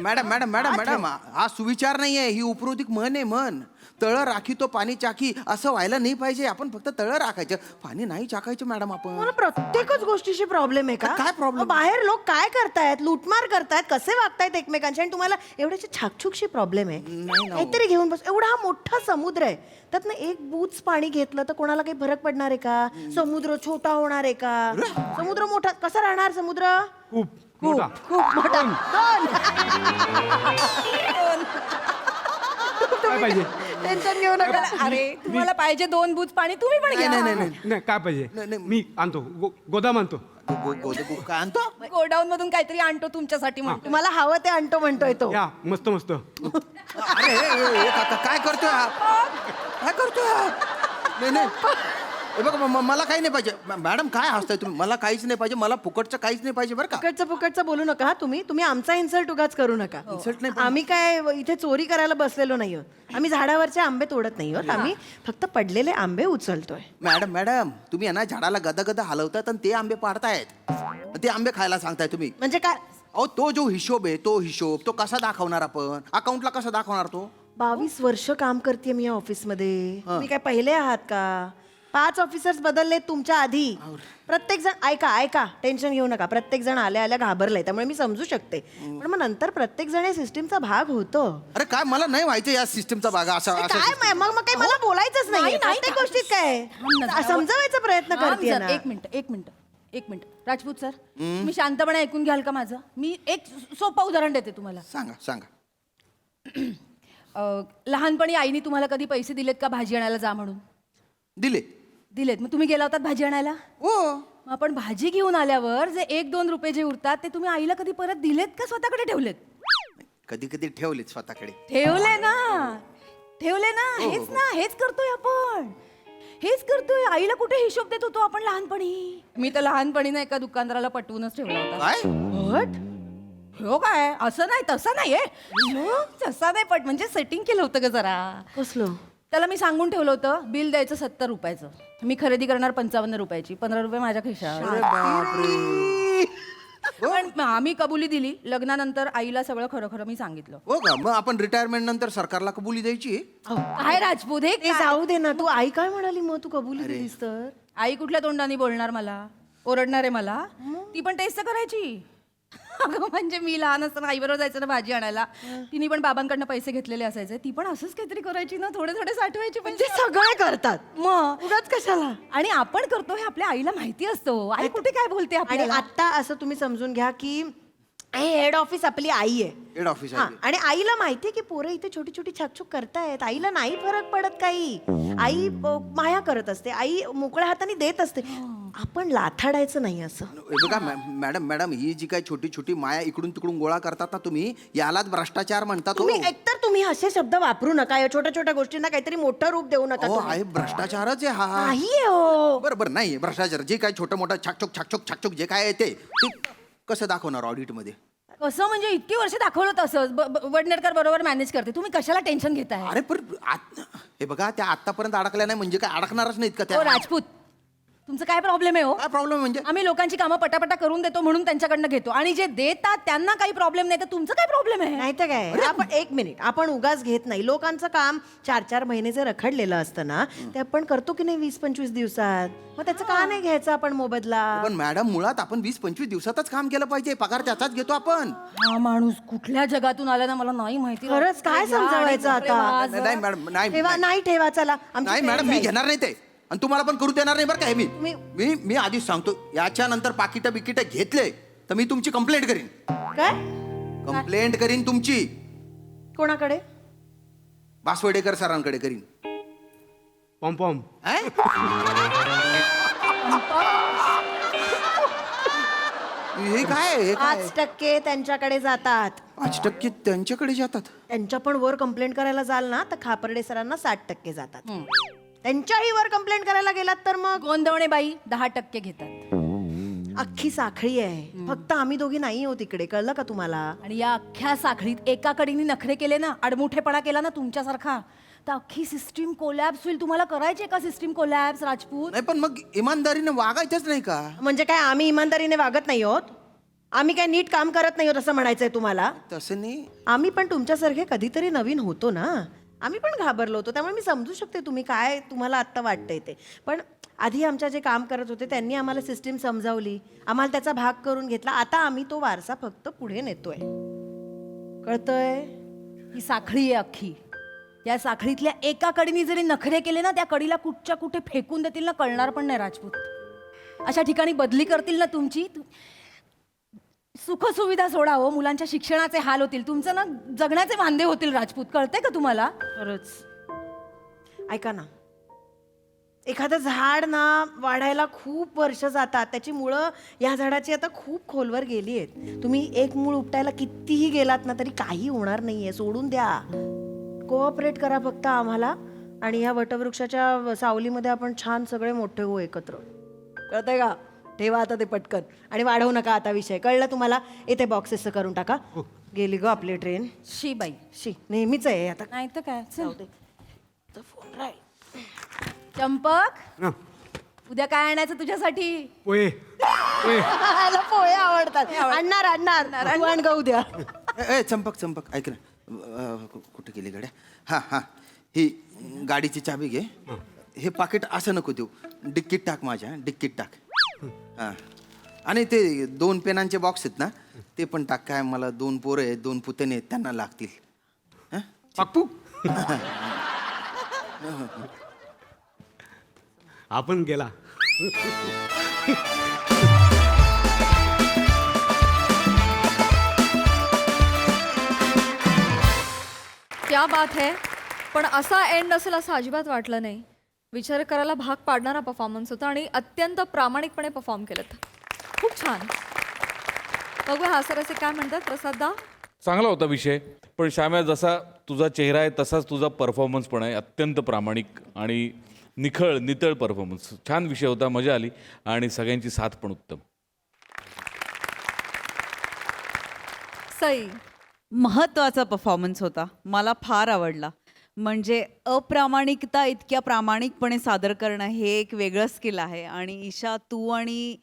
मॅडम मॅडम मॅडम मॅडम हा सुविचार नाहीये, ही उपरोधिक म्हण आहे. म्हण तळ राखी तो पाणी चाकी असं व्हायला नाही पाहिजे. आपण फक्त तळ राखायचं, पाणी नाही चाकायचं मॅडम आपण. मला प्रत्येकच गोष्टीशी प्रॉब्लेम आहे का? काय problem? बाहेर लोक काय करतायत, लूटमार करतायत, कसे वागतायत एकमेकांशी, आणि तुम्हाला एवढ्याची छाकछुकशी प्रॉब्लेम आहे. नाही ना. काहीतरी घेऊन बस. एवढा हा मोठा समुद्र आहे, त्यातनं एक बूच पाणी घेतलं तर कोणाला काही फरक पडणार आहे का? समुद्र छोटा होणार आहे का? समुद्र मोठा कसा राहणार? समुद्र खूप खूप खूप मोठा. काय पाहिजे? टेन्शन घेऊ नका. अरे तुम्हाला पाहिजे 2 बूज पाणी, तुम्ही पण घ्या. नाही नाही नाही नाही काय पाहिजे? मी आणतो गोदाम आणतो. काय आणतो? गोडाऊन मधून काहीतरी आणतो तुमच्यासाठी म्हणतो. तुम्हाला हवं ते आणतो म्हणतोय तो. या मस्त मस्त. अरे काका, काय करतोय हा? काय करतोय हा? नाही नाही हे बघा मला काही नाही पाहिजे. मॅडम काय हसताय तुम्ही? मला काहीच नाही पाहिजे, मला फुकटचं काहीच नाही पाहिजे बरं का. फुकटचं बोलू नका हा तुम्ही आमचा इन्सल्ट उगाच करू नका. इन्सल्ट नाही आम्ही काय इथे चोरी करायला बसलेलो नाही आहोत. आम्ही झाडावरचे आंबे तोडत नाही आहोत. आम्ही फक्त पडलेले आंबे उचलतोय. मॅडम मॅडम तुम्ही यांना झाडाला गदा गदा हलवतात आणि ते आंबे पाडतायत. ते आंबे खायला सांगताय तुम्ही. म्हणजे काय? अहो तो जो हिशोब आहे तो हिशोब तो कसा दाखवणार आपण? अकाउंटला कसा दाखवणार तो? 22 वर्ष काम करते मी या ऑफिसमध्ये. तुम्ही काय पहिले आहात का? 5 ऑफिसर्स बदलले तुमच्या आधी. प्रत्येक जण ऐका टेन्शन घेऊ नका. प्रत्येक जण आल्या घाबरलाय, त्यामुळे मी समजू शकते. पण मग नंतर प्रत्येक जण या सिस्टीमचा भाग होतो. अरे काय मला नाही व्हायचं या सिस्टमचा भाग असा काय मग काही मला बोलायचंच नाही. प्रत्येक गोष्टीत काय समजावायचा प्रयत्न करते ना. एक मिनिट राजपूत सर, मी शांतपणे ऐकून घ्याल का माझं? मी एक सोपं उदाहरण देते तुम्हाला. सांगा. लहानपणी आईने तुम्हाला कधी पैसे दिलेत का भाजी आणायला जा म्हणून? दिलेत. मग तुम्ही गेला होतात भाजी आणायला? हो. मग आपण भाजी घेऊन आल्यावर जे 1-2 रुपये जे उरतात ते तुम्ही आईला कधी परत दिलेत का स्वतःकडे ठेवलेत? कधी कधी ठेवलेत स्वतःकडे. ठेवले ना. हेच करतोय आपण. आईला कुठे हिशोब देत होतो आपण लहानपणी? मी तर लहानपणी ना एका दुकानदाराला पटवूनच ठेवला होता. काय? हो काय? असं नाही तसं नाहीये. तसा नाही म्हणजे सेटिंग केलं होतं का जरा. कसलं? त्याला मी सांगून ठेवलं होतं बिल द्यायचं 70 रुपयाचं. मी खरेदी करणार 55 रुपयाची. 15 रुपये माझ्या खिशात. अरे बापरे. पण आम्ही कबुली दिली. लग्नानंतर आईला सगळं खरं मी सांगितलं. हो का? मग आपण रिटायरमेंट नंतर सरकारला कबुली द्यायची? काय राजपूत हे ते जाऊ दे ना. तू आई काय म्हणाली मग? तू कबुली दिलीस तर? आई कुठल्या तोंडाने बोलणार मला? ओरडणार आहे मला? ती पण टेस्ट करायची. अगं म्हणजे मी लहान असताना आईबरोबर जायचं ना भाजी आणायला. तिने पण बाबांकडनं पैसे घेतलेले असायचे. ती पण असंच काहीतरी करायची ना, थोडे साठवायची. म्हणजे सगळे करतात मग उगाच कशाला? आणि आपण करतो हे आपल्या आईला माहिती असतं. आई कुठे काय बोलते आणि आपल्याला. आता असं तुम्ही समजून घ्या की हेड ऑफिस आपली आई आहे. हेड ऑफिस हा, आणि आईला माहितीये की पोरं इथे छोटी छोटी छाकछूक करतायत. आईला नाही फरक पडत काही. आई माया करत असते. आई मोकळ्या हाताने देत असते. आपण लाथाडायचं नाही असं. बघा मॅडम ही जी काही छोटी छोटी माया इकडून तिकडून गोळा करतात ना तुम्ही, यालाच भ्रष्टाचार म्हणतात. तुम्ही एकतर तुम्ही असे शब्द वापरू नका. या छोट्या छोट्या गोष्टींना काहीतरी मोठं रूप देऊ नका. आहे भ्रष्टाचारच आहे हा. नाहीये हो. बरोबर नाही भ्रष्टाचार. जे काय छोटं मोठं छाकछूक जे काय आहे ते कसं दाखवणार ऑडिट मध्ये? कसं म्हणजे इतकी वर्ष दाखवलं तसंच. वडनेरकर बरोबर मॅनेज करते. तुम्ही कशाला टेन्शन घेताय? अरे पण हे बघा त्या आतापर्यंत अडकल्या नाही म्हणजे काय अडकणारच नाहीत का त्या? राजपूत तुमचं काय प्रॉब्लेम आहे हो? काय प्रॉब्लेम म्हणजे? आम्ही लोकांची कामं पटापटा करून देतो म्हणून त्यांच्याकडनं घेतो, आणि जे देतात त्यांना काही प्रॉब्लेम नाही, तर तुमचं काय प्रॉब्लेम आहे? नाही तर काय. आपण 1 मिनिट आपण उगाच घेत नाही. लोकांचं काम 4-4 महिने जे रखडलेलं असतं ना, ते आपण करतो की नाही 20-25 दिवसात. मग त्याचं का नाही घ्यायचं आपण मोबदला? पण मॅडम मुळात आपण 20-25 दिवसातच काम केलं पाहिजे. पगार त्याचाच घेतो आपण. हा माणूस कुठल्या जगातून आला ना मला नाही माहिती. खरंच काय समजावायचं आता? नाही मॅडम नाही ठेवा चला. नाही मॅडम मी घेणार नाही ते, आणि तुम्हाला पण करू देणार नाही बरं काय. मी आधीच सांगतो, याच्या नंतर पाकिटं बिकिटं घेतले तर मी तुमची कंप्लेंट करीन. काय कंप्लेंट करीन तुमची? कोणाकडे? बासवडेकर सरांकडे करीन. पॉम हे काय 5% त्यांच्याकडे जातात. 5% त्यांच्याकडे जातात. त्यांच्या पण वर कंप्लेंट करायला जाल ना तर खापर्डे सरांना 60% जातात. त्यांच्याही वर कंप्लेंट करायला गेलात तर मग गोंदवणे बाई 10% घेतात. अख्खी साखळी आहे. फक्त आम्ही दोघी नाही आहोत इकडे, कळलं का तुम्हाला? आणि या अख्ख्या साखळीत एकाकडीने नखरे केले ना, आडमुठेपणा केला ना तुमच्यासारखा, तर अख्खी सिस्टीम कोलॅप्स होईल. तुम्हाला करायची का सिस्टीम कोलॅप्स राजपूत? नाही पण मग इमानदारीने वागायचंच नाही का? म्हणजे काय आम्ही इमानदारीने वागत नाही आहोत? आम्ही काय नीट काम करत नाही आहोत असं म्हणायचंय तुम्हाला? तसं नाही. आम्ही पण तुमच्यासारखे कधीतरी नवीन होतो ना, आम्ही पण घाबरलो होतो, त्यामुळे मी समजू शकते तुम्ही काय तुम्हाला आत्ता वाटतंय ते. पण आधी आमच्या जे काम करत होते त्यांनी आम्हाला सिस्टीम समजावली, आम्हाला त्याचा भाग करून घेतला. आता आम्ही तो वारसा फक्त पुढे नेतोय. कळतंय? ही साखळी आहे अख्खी. या साखळीतल्या एका कडीने जरी नखरे केले ना, त्या कडीला कुठच्या कुठे फेकून देतील ना, कळणार पण नाही राजपूत. अशा ठिकाणी बदली करतील ना तुमची. सुखसुविधा सोडा हो, मुलांच्या शिक्षणाचे हाल होतील, तुमचं ना जगण्याचे वांदे होतील राजपूत. कळतंय का तुम्हाला? खरंच. ऐका ना, एखादं झाड ना वाढायला खूप वर्ष जातात, त्याची मुळं या झाडाची आता खूप खोलवर गेली आहेत. तुम्ही एक मूळ उपटायला कितीही गेलात ना तरी काही होणार नाहीये, सोडून द्या. कोऑपरेट करा फक्त आम्हाला, आणि या वटवृक्षाच्या सावलीमध्ये आपण छान सगळे मोठे होऊ एकत्र. कळतंय का? ठेवा आता ते पटकन आणि वाढवू नका आता विषय. कळलं तुम्हाला? इथे बॉक्सेसचं करून टाका. गेली ग आपली ट्रेन. शी बाई. शी नेहमीच आहे आता. नाही तर काय. जाऊ दे. तर फोन राहील. चंपक, उद्या काय आणायचं तुझ्यासाठी? पोहे. मला पोहे आवडतात. आणणार तू आण ग उद्या. ए चंपक ऐक ना, कुठे गेली गाड्या? हां हां, ही गाडीची चाबी घे. हे पाकिट असं नको देऊ, डिक्कीत टाक, माझ्या डिक्कीत टाक. हां, आणि ते 2 पेनांचे बॉक्स आहेत ना, ते पण टाक. काय मला 2 पोरं आहेत, 2 पुतणे आहेत, त्यांना लागतील. हां पप्पू, आपण गेला. क्या बात है. पण असा एंड असेल असं अजिबात वाटलं नाही. विचार करायला भाग पाडणारा परफॉर्मन्स होता आणि अत्यंत प्रामाणिकपणे परफॉर्म केलं. खूप छान. बघूया हा सर असे काय म्हणतात प्रसाददा. चांगला होता विषय, पण श्याम्या जसा तुझा चेहरा आहे तसाच तुझा परफॉर्मन्स पण आहे. अत्यंत प्रामाणिक आणि नितळ परफॉर्मन्स. छान विषय होता, मजा आली आणि सगळ्यांची साथ पण उत्तम. सई. महत्त्वाचा परफॉर्मन्स होता, मला फार आवडला. म्हणजे अप्रामाणिकता इतक्या प्रामाणिकपणे सादर करणं हे एक वेगळं स्किल आहे. आणि ईशा, तू आणि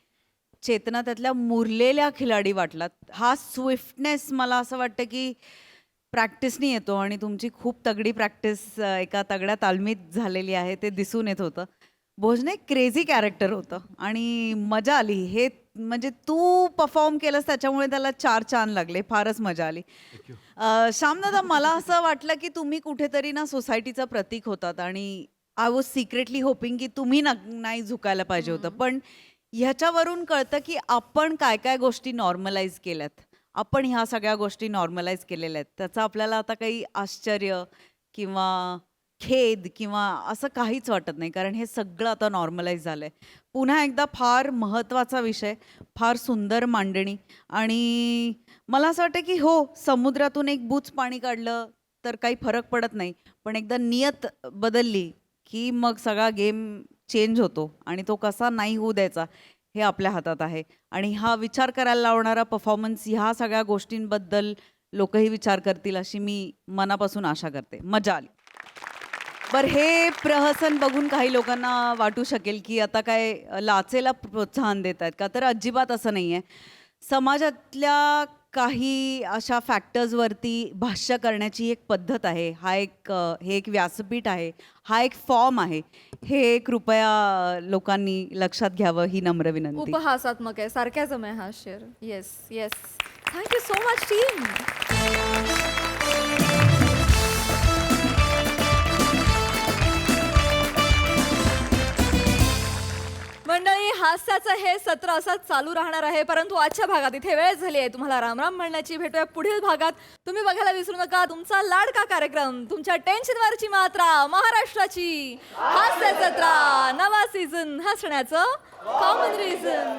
चेतना त्यातल्या मुरलेल्या खिलाडी वाटलात. हा स्विफ्टनेस मला असं वाटतं की प्रॅक्टिसनी येतो, आणि तुमची खूप तगडी प्रॅक्टिस एका तगड्या तालमीत झालेली आहे, ते दिसून येत होतं. भोजने क्रेझी कॅरेक्टर होतं आणि मजा आली. हे म्हणजे तू परफॉर्म केलंस त्याच्यामुळे त्याला 4 चान लागले. फारच मजा आली. श्यामदादा, मला असं वाटलं की तुम्ही कुठेतरी ना सोसायटीचं प्रतीक होतात, आणि आय वॉज सिक्रेटली होपिंग की तुम्ही नाही झुकायला पाहिजे होतं. पण ह्याच्यावरून कळतं की आपण काय काय गोष्टी नॉर्मलाइज केल्यात. आपण ह्या सगळ्या गोष्टी नॉर्मलाइज केलेल्या आहेत. त्याचं आपल्याला आता काही आश्चर्य किंवा खेद किंवा असं काहीच वाटत नाही, कारण हे सगळं आता नॉर्मलाइज झालं आहे. पुन्हा एकदा फार महत्त्वाचा विषय, फार सुंदर मांडणी. आणि मला असं वाटतं की हो, समुद्रातून एक बुच पाणी काढलं तर काही फरक पडत नाही, पण एकदा नियत बदलली की मग सगळा गेम चेंज होतो, आणि तो कसा नाही होऊ द्यायचा हे आपल्या हातात आहे. आणि हा विचार करायला लावणारा परफॉर्मन्स, ह्या सगळ्या गोष्टींबद्दल लोकही विचार करतील अशी मी मनापासून आशा करते. मजा आली. बरं, हे प्रहसन बघून काही लोकांना वाटू शकेल की आता काय लाचेला प्रोत्साहन देत आहेत का, तर अजिबात असं नाही आहे. समाजातल्या काही अशा फॅक्टर्सवरती भाष्य करण्याची एक पद्धत आहे. हे एक व्यासपीठ आहे, हा एक फॉर्म आहे. हे कृपया लोकांनी लक्षात घ्यावं, ही नम्र विनंती. उपहासात्मक आहे, सार्कॅझम आहे हा share. Yes yes, thank you so much team. मंडळी, हास्याचं हे सत्र असंच चालू राहणार आहे, परंतु आजच्या भागात इथे वेळ झाली आहे तुम्हाला रामराम म्हणण्याची. भेटूया पुढील भागात. तुम्ही बघायला विसरू नका तुमचा लाडका कार्यक्रम, तुमच्या टेन्शनवरची मात्रा, महाराष्ट्राची हास्य जत्रा, नवा सीझन, हसण्याचं कॉमन रिझन.